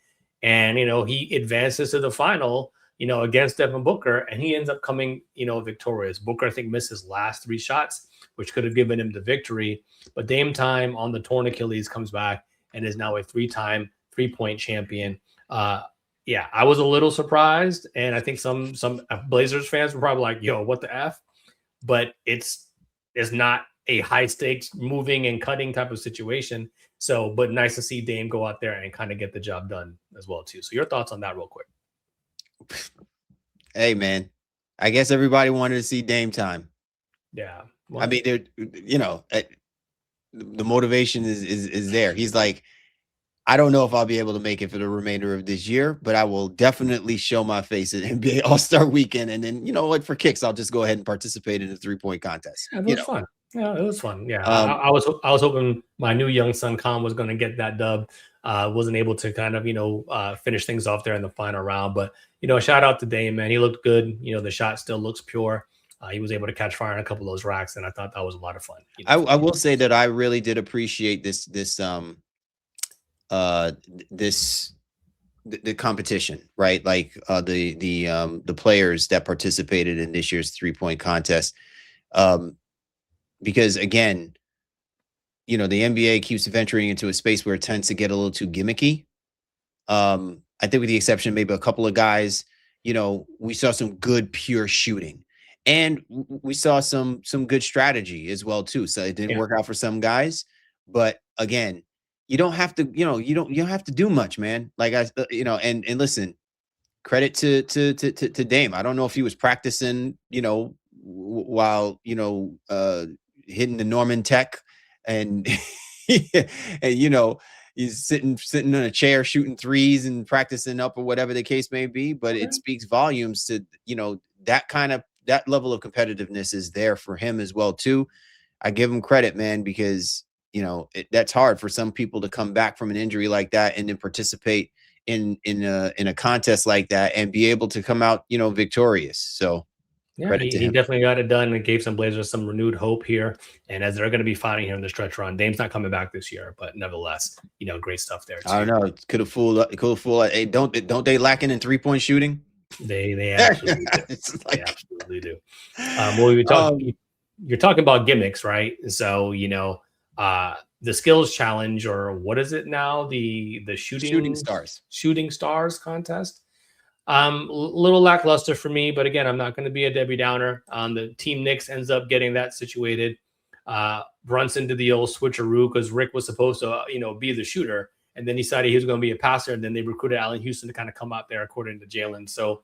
And he advances to the final, against Devin Booker, and he ends up coming, victorious. Booker, I think, missed his last 3 shots, which could have given him the victory. But Dame Time on the torn Achilles comes back and is now a 3-time 3-point champion. Yeah, I was a little surprised, and I think some Blazers fans were probably like, "Yo, what the f?" But it's not a high stakes moving and cutting type of situation. So, but nice to see Dame go out there and kind of get the job done as well too. So, your thoughts on that, real quick? Hey man, I guess everybody wanted to see Dame Time. Yeah, I mean, the motivation is there. He's like, I don't know if I'll be able to make it for the remainder of this year, but I will definitely show my face at NBA All-Star Weekend. And then, for kicks, I'll just go ahead and participate in the 3-point contest. Yeah, it was fun. Yeah, it was fun. Yeah, Um, I was hoping my new young son Khan was going to get that dub. Wasn't able to kind of finish things off there in the final round, but shout out to Dame, man. He looked good. The shot still looks pure. He was able to catch fire in a couple of those racks, and I thought that was a lot of fun. I will say that I really did appreciate this the competition, right? Like the players that participated in this year's 3-point contest. Because again, the NBA keeps venturing into a space where it tends to get a little too gimmicky. I think with the exception of maybe a couple of guys, we saw some good pure shooting, and we saw some good strategy as well too. So it didn't work out for some guys, but again, you don't have to, you don't have to do much, man. Like and listen, credit to Dame. I don't know if he was practicing, while hitting the Norman Tech, and and he's sitting in a chair shooting threes and practicing up or whatever the case may be. But it speaks volumes to that level of competitiveness is there for him as well too. I give him credit, man, because that's hard for some people to come back from an injury like that and then participate in a contest like that and be able to come out victorious. So yeah, he definitely got it done and gave some Blazers some renewed hope here. And as they're going to be fighting here in the stretch run, Dame's not coming back this year, but nevertheless, great stuff there too. I don't know. It could have fooled. Hey, don't they lacking in 3-point shooting? They absolutely do. They absolutely do. Well, you're talking about gimmicks, right? So the skills challenge, or what is it now? The shooting stars contest. Little lackluster for me, but again, I'm not going to be a Debbie Downer. The team Knicks ends up getting that situated. Brunson did the old switcheroo because Rick was supposed to, be the shooter, and then decided he was going to be a passer, and then they recruited Allen Houston to kind of come out there, according to Jalen. So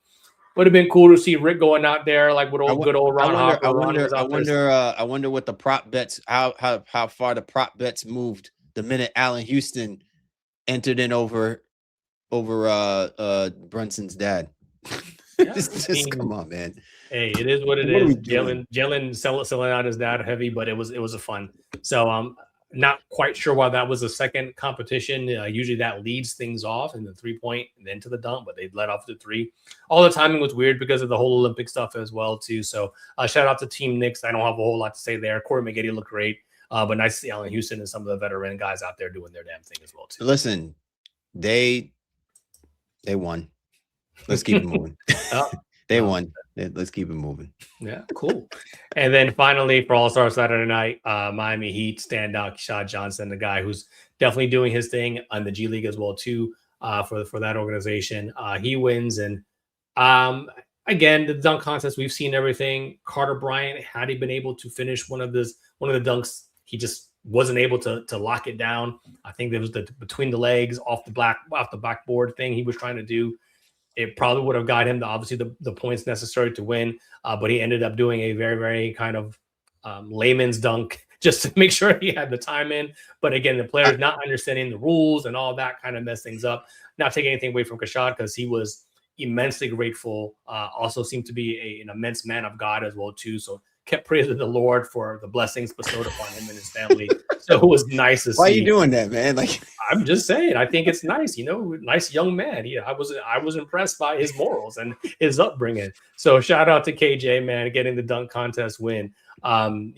would have been cool to see Rick going out there like with good old Ron Harper. I wonder what the prop bets, how far the prop bets moved the minute Allen Houston entered in over Brunson's dad. Yeah, come on, man. Hey, it is what it is. Jalen selling out his dad heavy, but it was a fun. So not quite sure why that was a second competition. Usually that leads things off in the 3-point and then to the dunk, but they let off the 3. All the timing was weird because of the whole Olympic stuff as well too. So shout out to Team Knicks. I don't have a whole lot to say there. Corey McGetty looked great, but nice to see Allen Houston and some of the veteran guys out there doing their damn thing as well too. Listen, they won. Let's keep it moving. They won. Let's keep it moving. Yeah, cool. And then finally, for All-Star Saturday night, Miami Heat standout Keyshawn Johnson, the guy who's definitely doing his thing on the G League as well too, for that organization. He wins, and again, the dunk contest, we've seen everything. Carter Bryant, had he been able to finish one of the dunks, he just wasn't able to lock it down. I think there was the between the legs off the backboard thing he was trying to do. It probably would have got him obviously the points necessary to win, but he ended up doing a very, very kind of layman's dunk just to make sure he had the time in. But again, the players not understanding the rules and all that kind of messed things up. Not taking anything away from Kashad because he was immensely grateful. Also seemed to be an immense man of God as well too. So kept praising the Lord for the blessings bestowed upon him and his family. So it was nice to see. Why are you doing that, man? Like, I'm just saying, I think it's nice, nice young man. Yeah, I was impressed by his morals and his upbringing. So shout out to KJ, man, getting the dunk contest win. And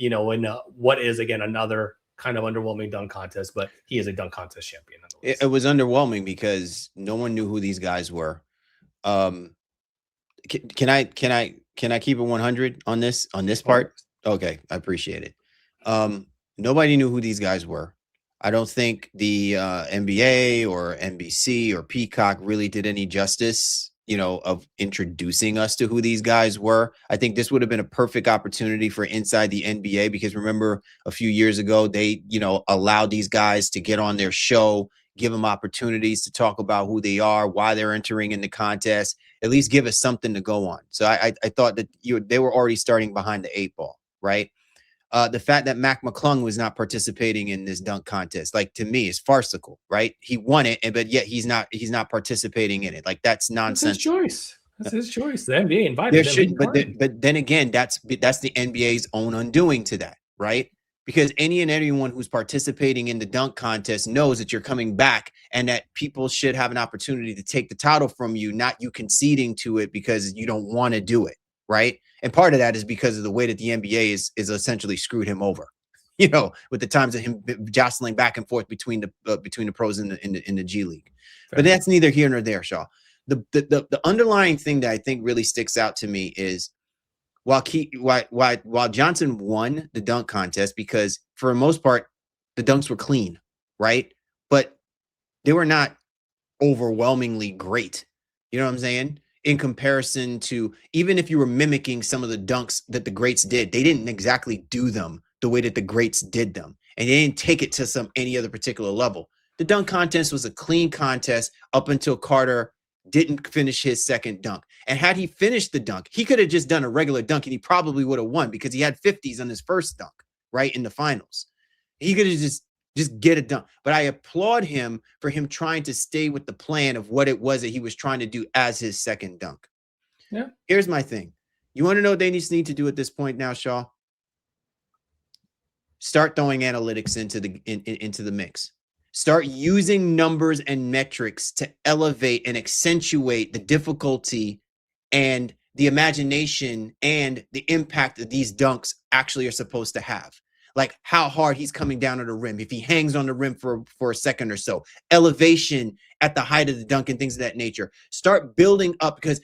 what is again another kind of underwhelming dunk contest, but he is a dunk contest champion. It was underwhelming because no one knew who these guys were. Can I keep it 100 on this part? Okay, I appreciate it. Nobody knew who these guys were. I don't think the NBA or NBC or Peacock really did any justice, of introducing us to who these guys were. I think this would have been a perfect opportunity for inside the NBA because remember a few years ago, they, allowed these guys to get on their show, give them opportunities to talk about who they are, why they're entering in the contest, at least give us something to go on. So I thought that they were already starting behind the 8 ball, right? The fact that Mac McClung was not participating in this dunk contest, like to me, is farcical, right? He won it, but yet he's not participating in it. Like that's nonsense. That's his choice. That's his choice. The NBA invited him. But then again, that's the NBA's own undoing to that, right? Because any and everyone who's participating in the dunk contest knows that you're coming back and that people should have an opportunity to take the title from you, not you conceding to it because you don't want to do it, right? And part of that is because of the way that the NBA is essentially screwed him over, with the times of him jostling back and forth between the pros and the G League. Fair. But that's neither here nor there, Shaw. The underlying thing that I think really sticks out to me is while Johnson won the dunk contest, because for the most part, the dunks were clean, right? But they were not overwhelmingly great. You know what I'm saying? In comparison to, even if you were mimicking some of the dunks that the greats did, they didn't exactly do them the way that the greats did them. And they didn't take it to any other particular level. The dunk contest was a clean contest up until Carter didn't finish his second dunk. And had he finished the dunk, he could have just done a regular dunk and he probably would have won because he had 50s on his first dunk, right, in the finals. He could have just get it done. But I applaud him for him trying to stay with the plan of what it was that he was trying to do as his second dunk. Yeah. Here's my thing. You want to know what they need to do at this point now, Shaw? Start throwing analytics into the mix. Start using numbers and metrics to elevate and accentuate the difficulty and the imagination and the impact that these dunks actually are supposed to have. Like how hard he's coming down on the rim, if he hangs on the rim for a second or so, elevation at the height of the dunk and things of that nature. Start building up because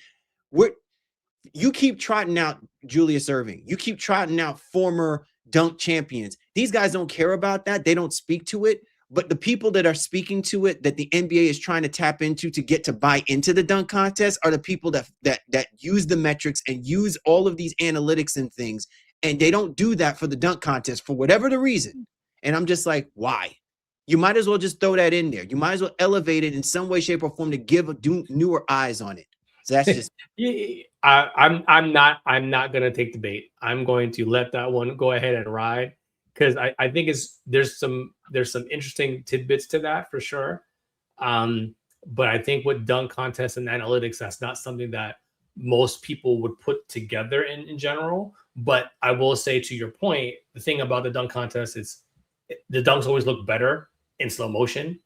you keep trotting out Julius Erving. You keep trotting out former dunk champions. These guys don't care about that. They don't speak to it. But the people that are speaking to it, that the NBA is trying to tap into to get to buy into the dunk contest, are the people that use the metrics and use all of these analytics and things. And they don't do that for the dunk contest for whatever the reason. And I'm just like, why? You might as well just throw that in there. You might as well elevate it in some way, shape, or form to give newer eyes on it. So that's just. I'm not going to take the bait. I'm going to let that one go ahead and ride. Because I think there's some interesting tidbits to that for sure. But I think with dunk contests and analytics, that's not something that most people would put together in general. But I will say, to your point, the thing about the dunk contest is the dunks always look better in slow motion.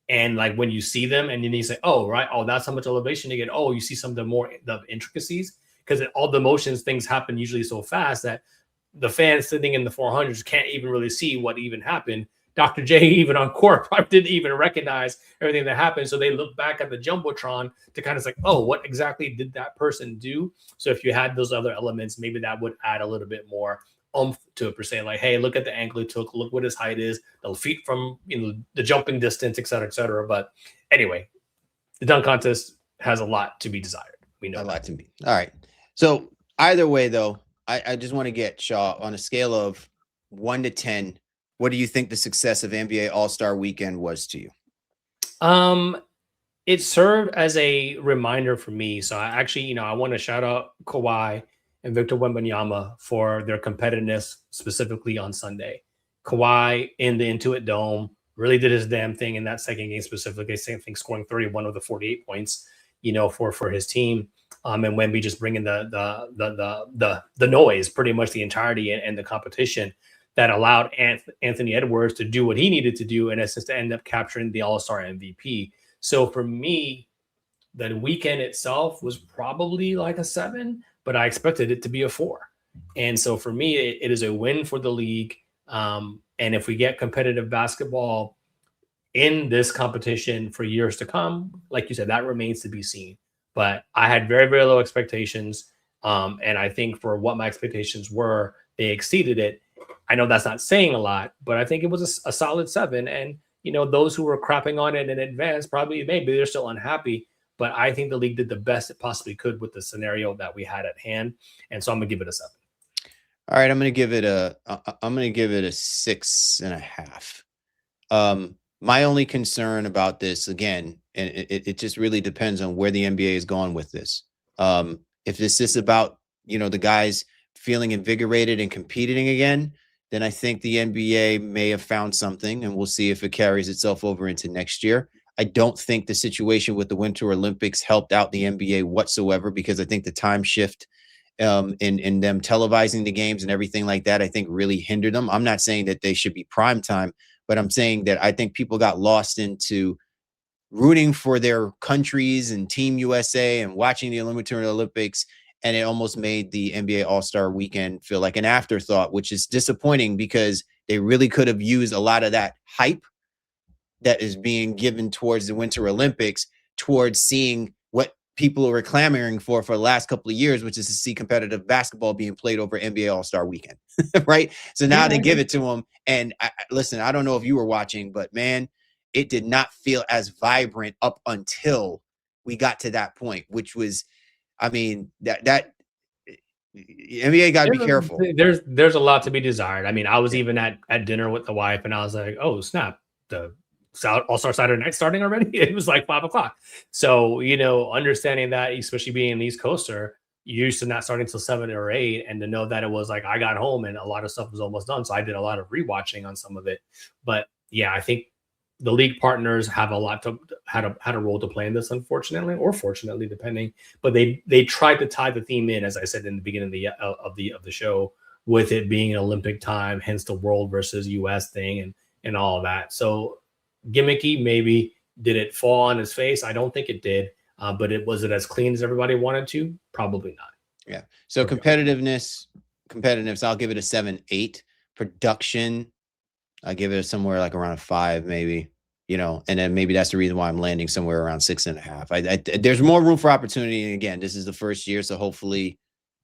And like when you see them and then you say, oh, right, oh, that's how much elevation you get. Oh, you see some of the intricacies, because all the motions, things happen usually so fast that the fans sitting in the 400s can't even really see what even happened. Dr. J, even on court, probably didn't even recognize everything that happened. So they look back at the Jumbotron to kind of say, oh, what exactly did that person do? So if you had those other elements, maybe that would add a little bit more oomph to it, per se. Like, hey, look at the angle he took. Look what his height is. The feet from the jumping distance, et cetera, et cetera. But anyway, the dunk contest has a lot to be desired. We know a lot to be. All right. So either way, though, I just want to get Shaw on a scale of 1 to 10. What do you think the success of NBA All-Star Weekend was to you? it served as a reminder for me. So I actually, I want to shout out Kawhi and Victor Wembanyama for their competitiveness, specifically on Sunday. Kawhi in the Intuit Dome really did his damn thing in that second game, specifically. Same thing, scoring 31 of the 48 points, for his team. And Wemby just bringing the noise pretty much the entirety and the competition that allowed Anthony Edwards to do what he needed to do, in essence, to end up capturing the All-Star MVP. So for me, the weekend itself was probably like a 7, but I expected it to be a 4. And so for me, it is a win for the league. And if we get competitive basketball in this competition for years to come, like you said, that remains to be seen. But I had very, very low expectations. And I think for what my expectations were, they exceeded it. I know that's not saying a lot, but I think it was a solid 7. And, those who were crapping on it in advance, probably maybe they're still unhappy. But I think the league did the best it possibly could with the scenario that we had at hand. And so I'm going to give it a 7. All right, I'm going to give it a 6.5. My only concern about this, again, and it just really depends on where the NBA is going with this. If this is about, the guys feeling invigorated and competing again, then I think the NBA may have found something, and we'll see if it carries itself over into next year. I don't think the situation with the Winter Olympics helped out the NBA whatsoever, because I think the time shift in them televising the games and everything like that, I think really hindered them. I'm not saying that they should be prime time, but I'm saying that I think people got lost into rooting for their countries and Team USA and watching the Winter Olympics, and it almost made the NBA All-Star Weekend feel like an afterthought, which is disappointing, because they really could have used a lot of that hype that is being given towards the Winter Olympics towards seeing what people are clamoring for the last couple of years, which is to see competitive basketball being played over NBA All-Star Weekend, right? So now they give it to them. And listen, I don't know if you were watching, but man, it did not feel as vibrant up until we got to that point, which was, I mean, that NBA got to be careful. There's a lot to be desired. I mean, I was even at dinner with the wife, and I was like, oh, snap, the All-Star Saturday night starting already? It was like 5 o'clock. So, understanding that, especially being an East Coaster, you used to not starting until 7 or 8, and to know that it was like I got home and a lot of stuff was almost done. So I did a lot of rewatching on some of it. But yeah, I think the league partners have had a role to play in this, unfortunately, or fortunately, depending. But they tried to tie the theme in, as I said in the beginning of the show, with it being an Olympic time, hence the world versus US thing and all of that. So gimmicky, maybe. Did it fall on his face? I don't think it did. But was it as clean as everybody wanted to? Probably not. Yeah. So competitiveness, I'll give it a 7-8. Production, I give it somewhere like around a 5, maybe, and then maybe that's the reason why I'm landing somewhere around 6.5. There's more room for opportunity. And again, this is the first year. So hopefully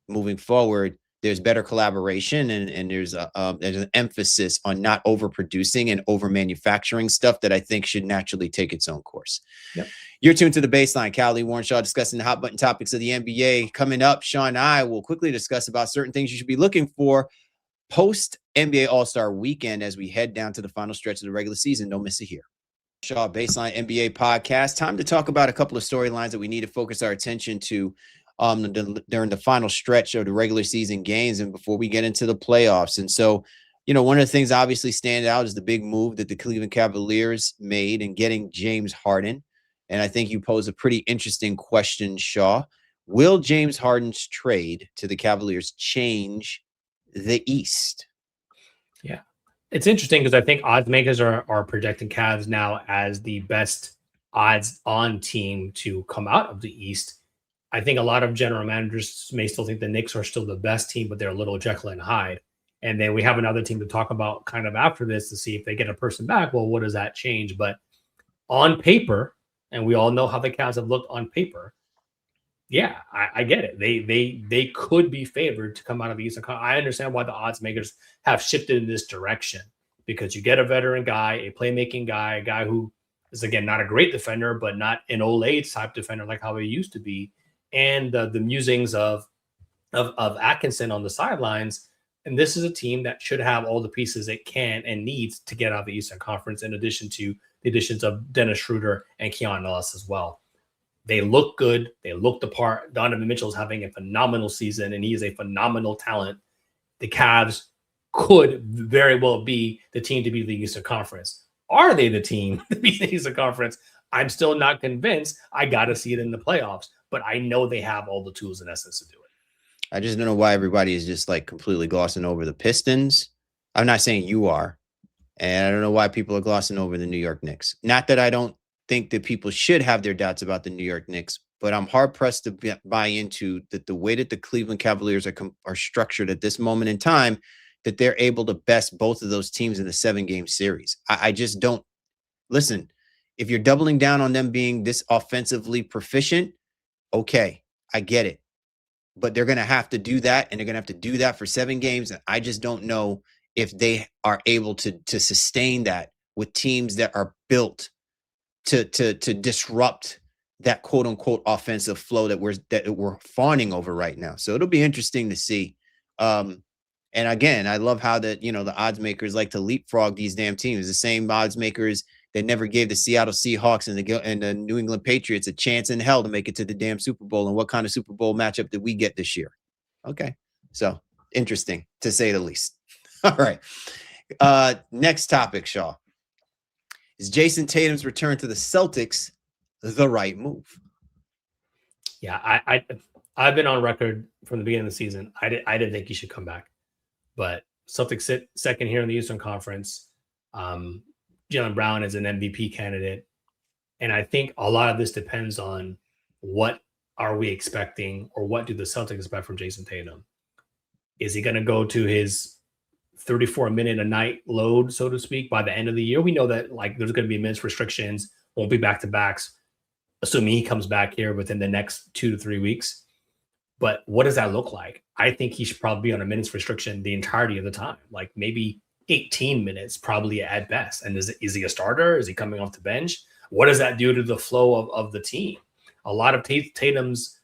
moving forward, there's better collaboration and there's an emphasis on not overproducing and over manufacturing stuff that I think should naturally take its own course. Yep. You're tuned to The Baseline. Callie Warrenshaw discussing the hot button topics of the NBA. Coming up, Sean and I will quickly discuss about certain things you should be looking for post NBA All-Star Weekend as we head down to the final stretch of the regular season. Don't miss it here. Shaw Baseline NBA podcast. Time to talk about a couple of storylines that we need to focus our attention to during the final stretch of the regular season games and before we get into the playoffs. And so, one of the things obviously stand out is the big move that the Cleveland Cavaliers made in getting James Harden. And I think you pose a pretty interesting question, Shaw. Will James Harden's trade to the Cavaliers change the East? Yeah, it's interesting because I think odds makers are projecting Cavs now as the best odds on team to come out of the East. I think a lot of general managers may still think the Knicks are still the best team, but they're a little Jekyll and Hyde. And then we have another team to talk about kind of after this to see if they get a person back. Well, what does that change? But on paper, and we all know how the Cavs have looked on paper, yeah, I get it. They could be favored to come out of the East. I understand why the odds makers have shifted in this direction, because you get a veteran guy, a playmaking guy, a guy who is, again, not a great defender, but not an Olade type defender like how he used to be, and the musings of Atkinson on the sidelines. And this is a team that should have all the pieces it can and needs to get out of the Eastern Conference, in addition to the additions of Dennis Schroeder and Keon Ellis as well. They look good. They look the part. Donovan Mitchell is having a phenomenal season, and he is a phenomenal talent. The Cavs could very well be the team to beat the Eastern Conference. Are they the team to beat the Eastern Conference? I'm still not convinced. I got to see it in the playoffs, but I know they have all the tools in essence to do it. I just don't know why everybody is just like completely glossing over the Pistons. I'm not saying you are. And I don't know why people are glossing over the New York Knicks. Not that I don't think that people should have their doubts about the New York Knicks, but I'm hard pressed to buy into that the way that the Cleveland Cavaliers are structured at this moment in time, that they're able to best both of those teams in the 7-game series. I just don't. Listen, if you're doubling down on them being this offensively proficient, okay, I get it. But they're going to have to do that, and they're going to have to do that for 7 games. And I just don't know if they are able to sustain that with teams that are built to disrupt that quote unquote offensive flow that we're fawning over right now. So it'll be interesting to see. And again, I love how that, the odds makers like to leapfrog these damn teams. The same odds makers that never gave the Seattle Seahawks and the New England Patriots a chance in hell to make it to the damn Super Bowl. And what kind of Super Bowl matchup did we get this year? Okay. So interesting to say the least. All right. Next topic, Shaw. Is Jason Tatum's return to the Celtics the right move? Yeah, I've been on record from the beginning of the season. I didn't think he should come back, but Celtics sit second here in the Eastern Conference. Jaylen Brown is an MVP candidate, and I think a lot of this depends on what are we expecting, or what do the Celtics expect from Jason Tatum? Is he going to go to his 34-minute a night load, so to speak, by the end of the year? We know that there's going to be minutes restrictions, won't be back-to-backs, assuming he comes back here within the next 2 to 3 weeks. But what does that look like? I think he should probably be on a minutes restriction the entirety of the time, like maybe 18 minutes probably at best. And is he a starter? Is he coming off the bench? What does that do to the flow of the team? A lot of Tatum's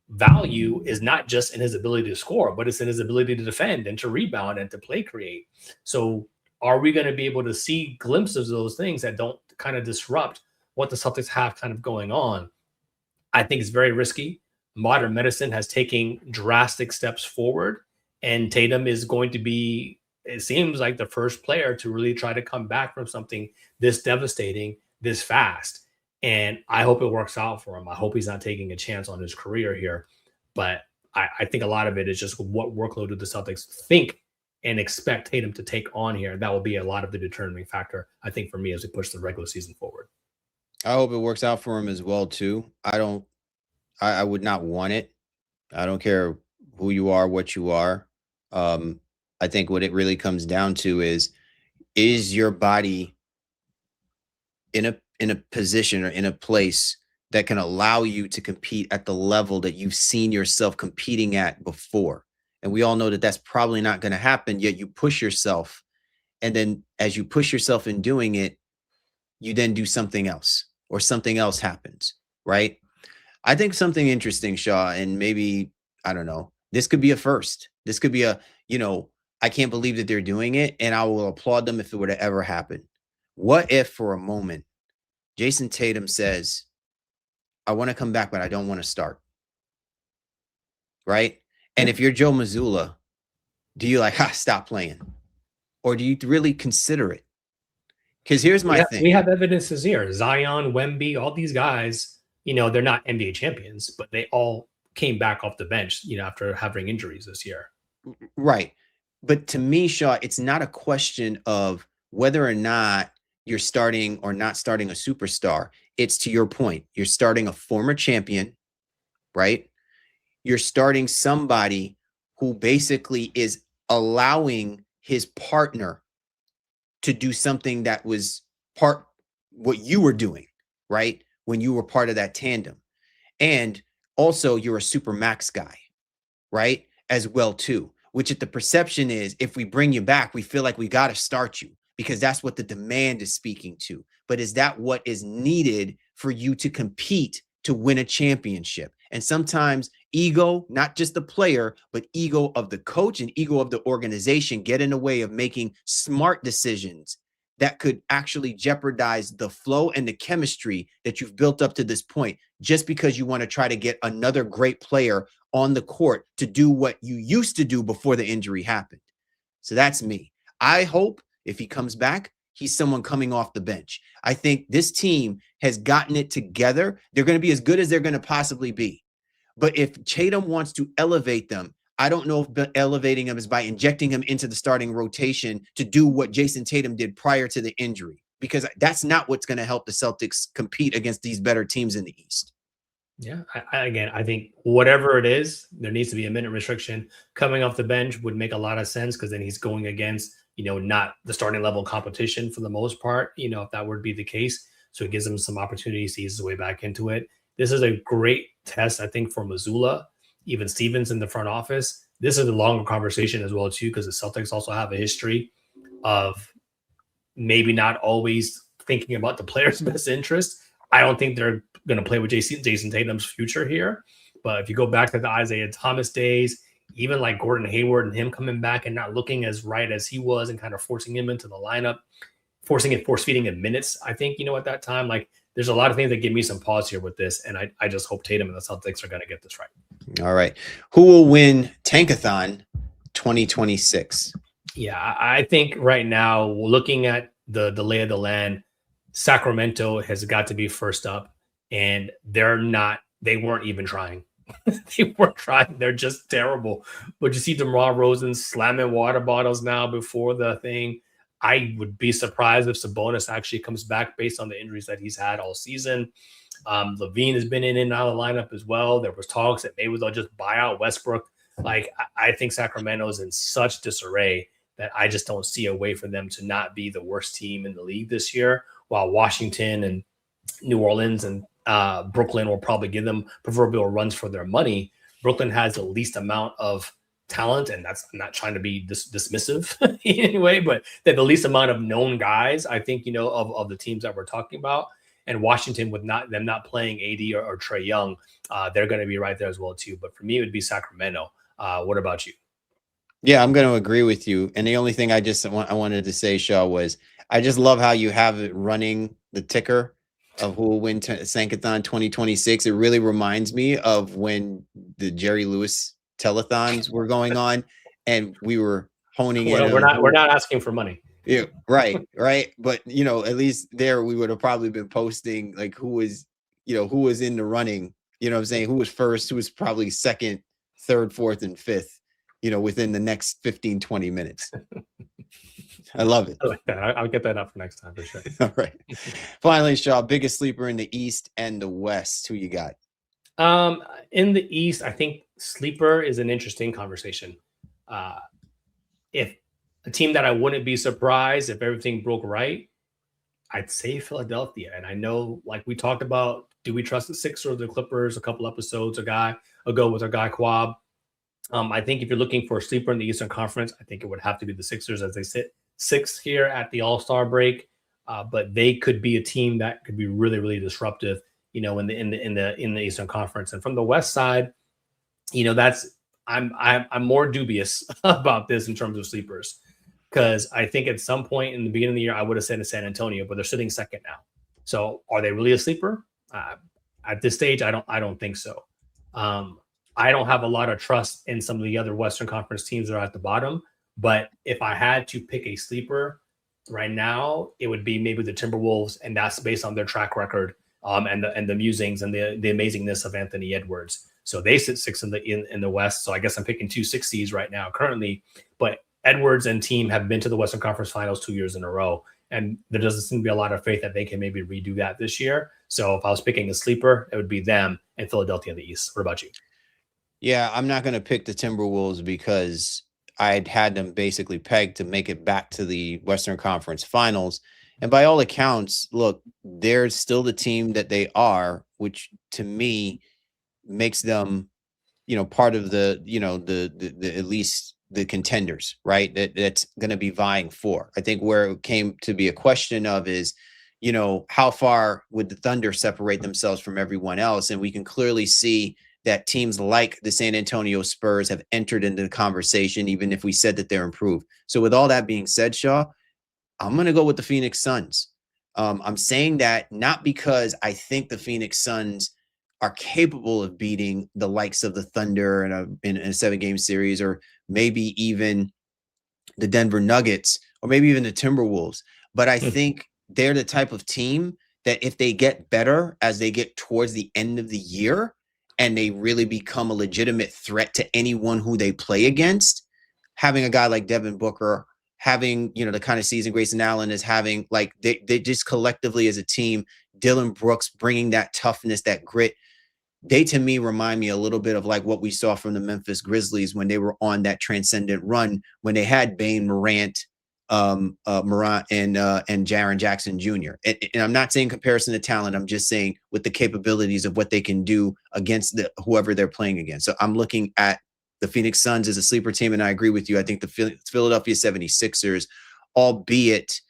value is not just in his ability to score, but it's in his ability to defend and to rebound and to play create. So are we going to be able to see glimpses of those things that don't kind of disrupt what the Celtics have kind of going on? I think it's very risky. Modern medicine has taken drastic steps forward, and Tatum is going to be, it seems like, the first player to really try to come back from something this devastating, this fast. And I hope it works out for him. I hope he's not taking a chance on his career here. But I think a lot of it is just what workload do the Celtics think and expect Tatum to take on here. That will be a lot of the determining factor, I think, for me as we push the regular season forward. I hope it works out for him as well, too. I would not want it. I don't care who you are, what you are. I think what it really comes down to is your body in a position or in a place that can allow you to compete at the level that you've seen yourself competing at before? And we all know that that's probably not going to happen, yet you push yourself. And then as you push yourself in doing it, you then do something else, or something else happens, right? I think something interesting, Shaw, and maybe, I don't know, this could be a first. This could be I can't believe that they're doing it, and I will applaud them if it were to ever happen. What if for a moment Jason Tatum says, I want to come back, but I don't want to start? Right? And if you're Joe Mazzulla, do you stop playing? Or do you really consider it? Because here's my thing. We have evidences here. Zion, Wemby, all these guys, they're not NBA champions, but they all came back off the bench, after having injuries this year. Right. But to me, Shaw, it's not a question of whether or not you're starting or not starting a superstar. It's, to your point, you're starting a former champion, right? You're starting somebody who basically is allowing his partner to do something that was what you were doing, right? When you were part of that tandem. And also you're a super max guy, right? As well too, which the perception is, if we bring you back, we feel like we got to start you because that's what the demand is speaking to. But is that what is needed for you to compete to win a championship? And sometimes ego, not just the player, but ego of the coach and ego of the organization get in the way of making smart decisions that could actually jeopardize the flow and the chemistry that you've built up to this point, just because you want to try to get another great player on the court to do what you used to do before the injury happened. So that's me. I hope if he comes back, he's someone coming off the bench. I think this team has gotten it together. They're going to be as good as they're going to possibly be. But if Tatum wants to elevate them, I don't know if elevating him is by injecting him into the starting rotation to do what Jason Tatum did prior to the injury, because that's not what's going to help the Celtics compete against these better teams in the East. Yeah, I think whatever it is, there needs to be a minute restriction. Coming off the bench would make a lot of sense, because then he's going against, not the starting level competition for the most part, if that would be the case. So it gives him some opportunities to ease his way back into it. This is a great test, I think, for Mazzulla, even Stevens in the front office. This is a longer conversation as well, too, because the Celtics also have a history of maybe not always thinking about the player's best interest. I don't think they're going to play with Jason Tatum's future here. But if you go back to the Isaiah Thomas days, even like Gordon Hayward and him coming back and not looking as right as he was and kind of forcing him into the lineup, force feeding him minutes, I think, at that time, like, there's a lot of things that give me some pause here with this. And I just hope Tatum and the Celtics are going to get this right. All right. Who will win Tankathon 2026? Yeah, I think right now, looking at the lay of the land, Sacramento has got to be first up, and they weren't even trying. They weren't trying. They're just terrible. But you see DeMar Rosen slamming water bottles now before the thing. I would be surprised if Sabonis actually comes back based on the injuries that he's had all season. Levine has been in and out of the lineup as well. There was talks that maybe they'll just buy out Westbrook. Like, I think Sacramento is in such disarray that I just don't see a way for them to not be the worst team in the league this year, while Washington and New Orleans and Brooklyn will probably give them proverbial runs for their money. Brooklyn has the least amount of talent, and that's, I'm not trying to be dismissive anyway, but they're the least amount of known guys, I think, of the teams that we're talking about. And Washington, with them not playing AD or Trae Young, they're going to be right there as well too. But for me, it would be Sacramento. What about you? Yeah, I'm going to agree with you. And the only thing I wanted to say, Shaw, was I just love how you have it running the ticker of who will win Sankathon 2026. It really reminds me of when the Jerry Lewis telethons were going on, and we were honing in. We're not asking for money. Yeah, right. But at least there we would have probably been posting like who was in the running. You know what I'm saying? Who was first? Who was probably second, third, fourth, and fifth. Within the next 15, 20 minutes. I love it. I like that. I'll get that up for next time for sure. All right. Finally, Shaw, biggest sleeper in the East and the West. Who you got? In the East, I think sleeper is an interesting conversation. If a team that I wouldn't be surprised if everything broke right, I'd say Philadelphia. And I know, like we talked about, do we trust the Sixers or the Clippers a couple episodes ago with our guy Quab? I think if you're looking for a sleeper in the Eastern Conference, I think it would have to be the Sixers, as they sit sixth here at the All-Star break. But they could be a team that could be really, really disruptive, in the Eastern Conference. And from the West side, I'm more dubious about this in terms of sleepers, because I think at some point in the beginning of the year I would have said in San Antonio, but they're sitting second now. So are they really a sleeper? At this stage, I don't think so. I don't have a lot of trust in some of the other Western Conference teams that are at the bottom. But if I had to pick a sleeper right now, it would be maybe the Timberwolves, and that's based on their track record and the musings and the amazingness of Anthony Edwards. So they sit sixth in the West. So I guess I'm picking 2 6s right now currently. But Edwards and team have been to the Western Conference Finals 2 years in a row, and there doesn't seem to be a lot of faith that they can maybe redo that this year. So if I was picking a sleeper, it would be them and Philadelphia in the East. What about you? Yeah, I'm not going to pick the Timberwolves because I'd had them basically pegged to make it back to the Western Conference Finals. And by all accounts, look, they're still the team that they are, which to me makes them, part of the at least the contenders, right? That's going to be vying for. I think where it came to be a question of is, how far would the Thunder separate themselves from everyone else? And we can clearly see that teams like the San Antonio Spurs have entered into the conversation, even if we said that they're improved. So with all that being said, Shaw, I'm going to go with the Phoenix Suns. I'm saying that not because I think the Phoenix Suns are capable of beating the likes of the Thunder in a 7-game series, or maybe even the Denver Nuggets, or maybe even the Timberwolves. But I think they're the type of team that if they get better as they get towards the end of the year and they really become a legitimate threat to anyone who they play against, having a guy like Devin Booker, having, the kind of season Grayson Allen is having, like they just collectively as a team, Dylan Brooks bringing that toughness, that grit, they to me remind me a little bit of like what we saw from the Memphis Grizzlies when they were on that transcendent run, when they had Bane, Morant, and Jaren Jackson Jr. And I'm not saying comparison to talent. I'm just saying with the capabilities of what they can do against whoever they're playing against. So I'm looking at the Phoenix Suns as a sleeper team, and I agree with you. I think the Philadelphia 76ers, albeit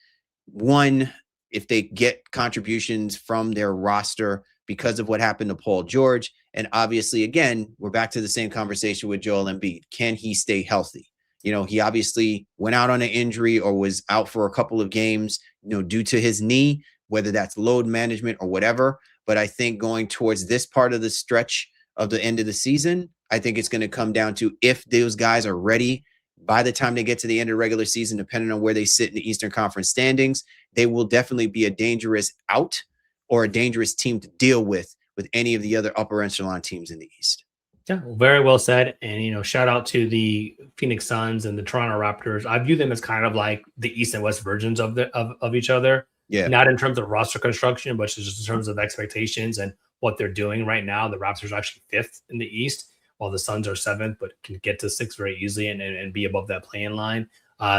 one, if they get contributions from their roster because of what happened to Paul George, and obviously, again, we're back to the same conversation with Joel Embiid. Can he stay healthy? He obviously went out on an injury or was out for a couple of games, due to his knee, whether that's load management or whatever. But I think going towards this part of the stretch of the end of the season, I think it's going to come down to if those guys are ready by the time they get to the end of the regular season, depending on where they sit in the Eastern Conference standings, they will definitely be a dangerous out or a dangerous team to deal with any of the other upper echelon teams in the East. Yeah, very well said. And, shout out to the Phoenix Suns and the Toronto Raptors. I view them as kind of like the East and West versions of each other. Yeah. Not in terms of roster construction, but just in terms of expectations and what they're doing right now. The Raptors are actually 5th in the East, while the Suns are 7th, but can get to 6th very easily and be above that play-in line.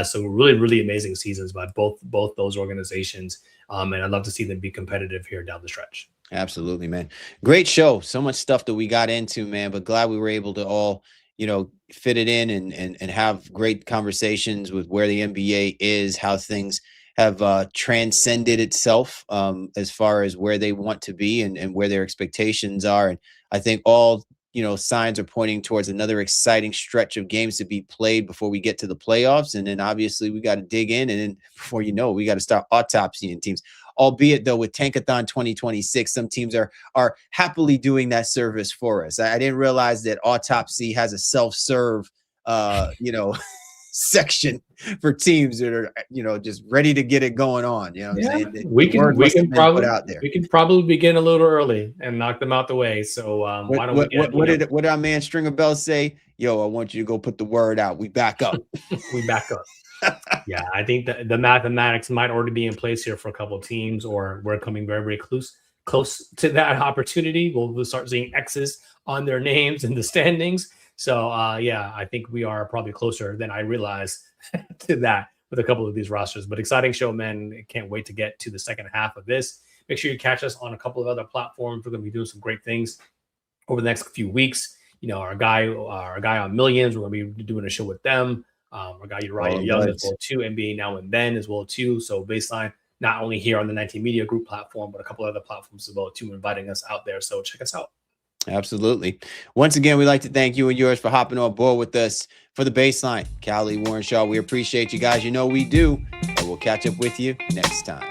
So really, really amazing seasons by both those organizations. And I'd love to see them be competitive here down the stretch. Absolutely, man. Great show. So much stuff that we got into, man, but glad we were able to all, fit it in and have great conversations with where the NBA is, how things have transcended itself as far as where they want to be and where their expectations are. And I think all, signs are pointing towards another exciting stretch of games to be played before we get to the playoffs. And then obviously we got to dig in. And then before you know it, we got to start autopsying teams. Albeit though, with Tankathon 2026, some teams are happily doing that service for us. I didn't realize that Autopsy has a self-serve, section for teams that are, just ready to get it going on. You know what I'm saying? We can probably begin a little early and knock them out the way. So why don't what did our man Stringer Bell say? Yo, I want you to go put the word out. We back up. We back up. Yeah, I think the mathematics might already be in place here for a couple of teams, or we're coming very, very close to that opportunity. We'll start seeing X's on their names in the standings. So, I think we are probably closer than I realized to that with a couple of these rosters. But exciting show, man. Can't wait to get to the second half of this. Make sure you catch us on a couple of other platforms. We're going to be doing some great things over the next few weeks. Our guy on Millions, we're going to be doing a show with them. Our guy Uriah Young as well too, NBA Now and Then as well too. So Baseline, not only here on the 19 Media Group platform, but a couple other platforms as well too, inviting us out there. So check us out. Absolutely. Once again, we'd like to thank you and yours for hopping on board with us for the Baseline. Callie, Warren Shaw, we appreciate you guys. We do. And we'll catch up with you next time.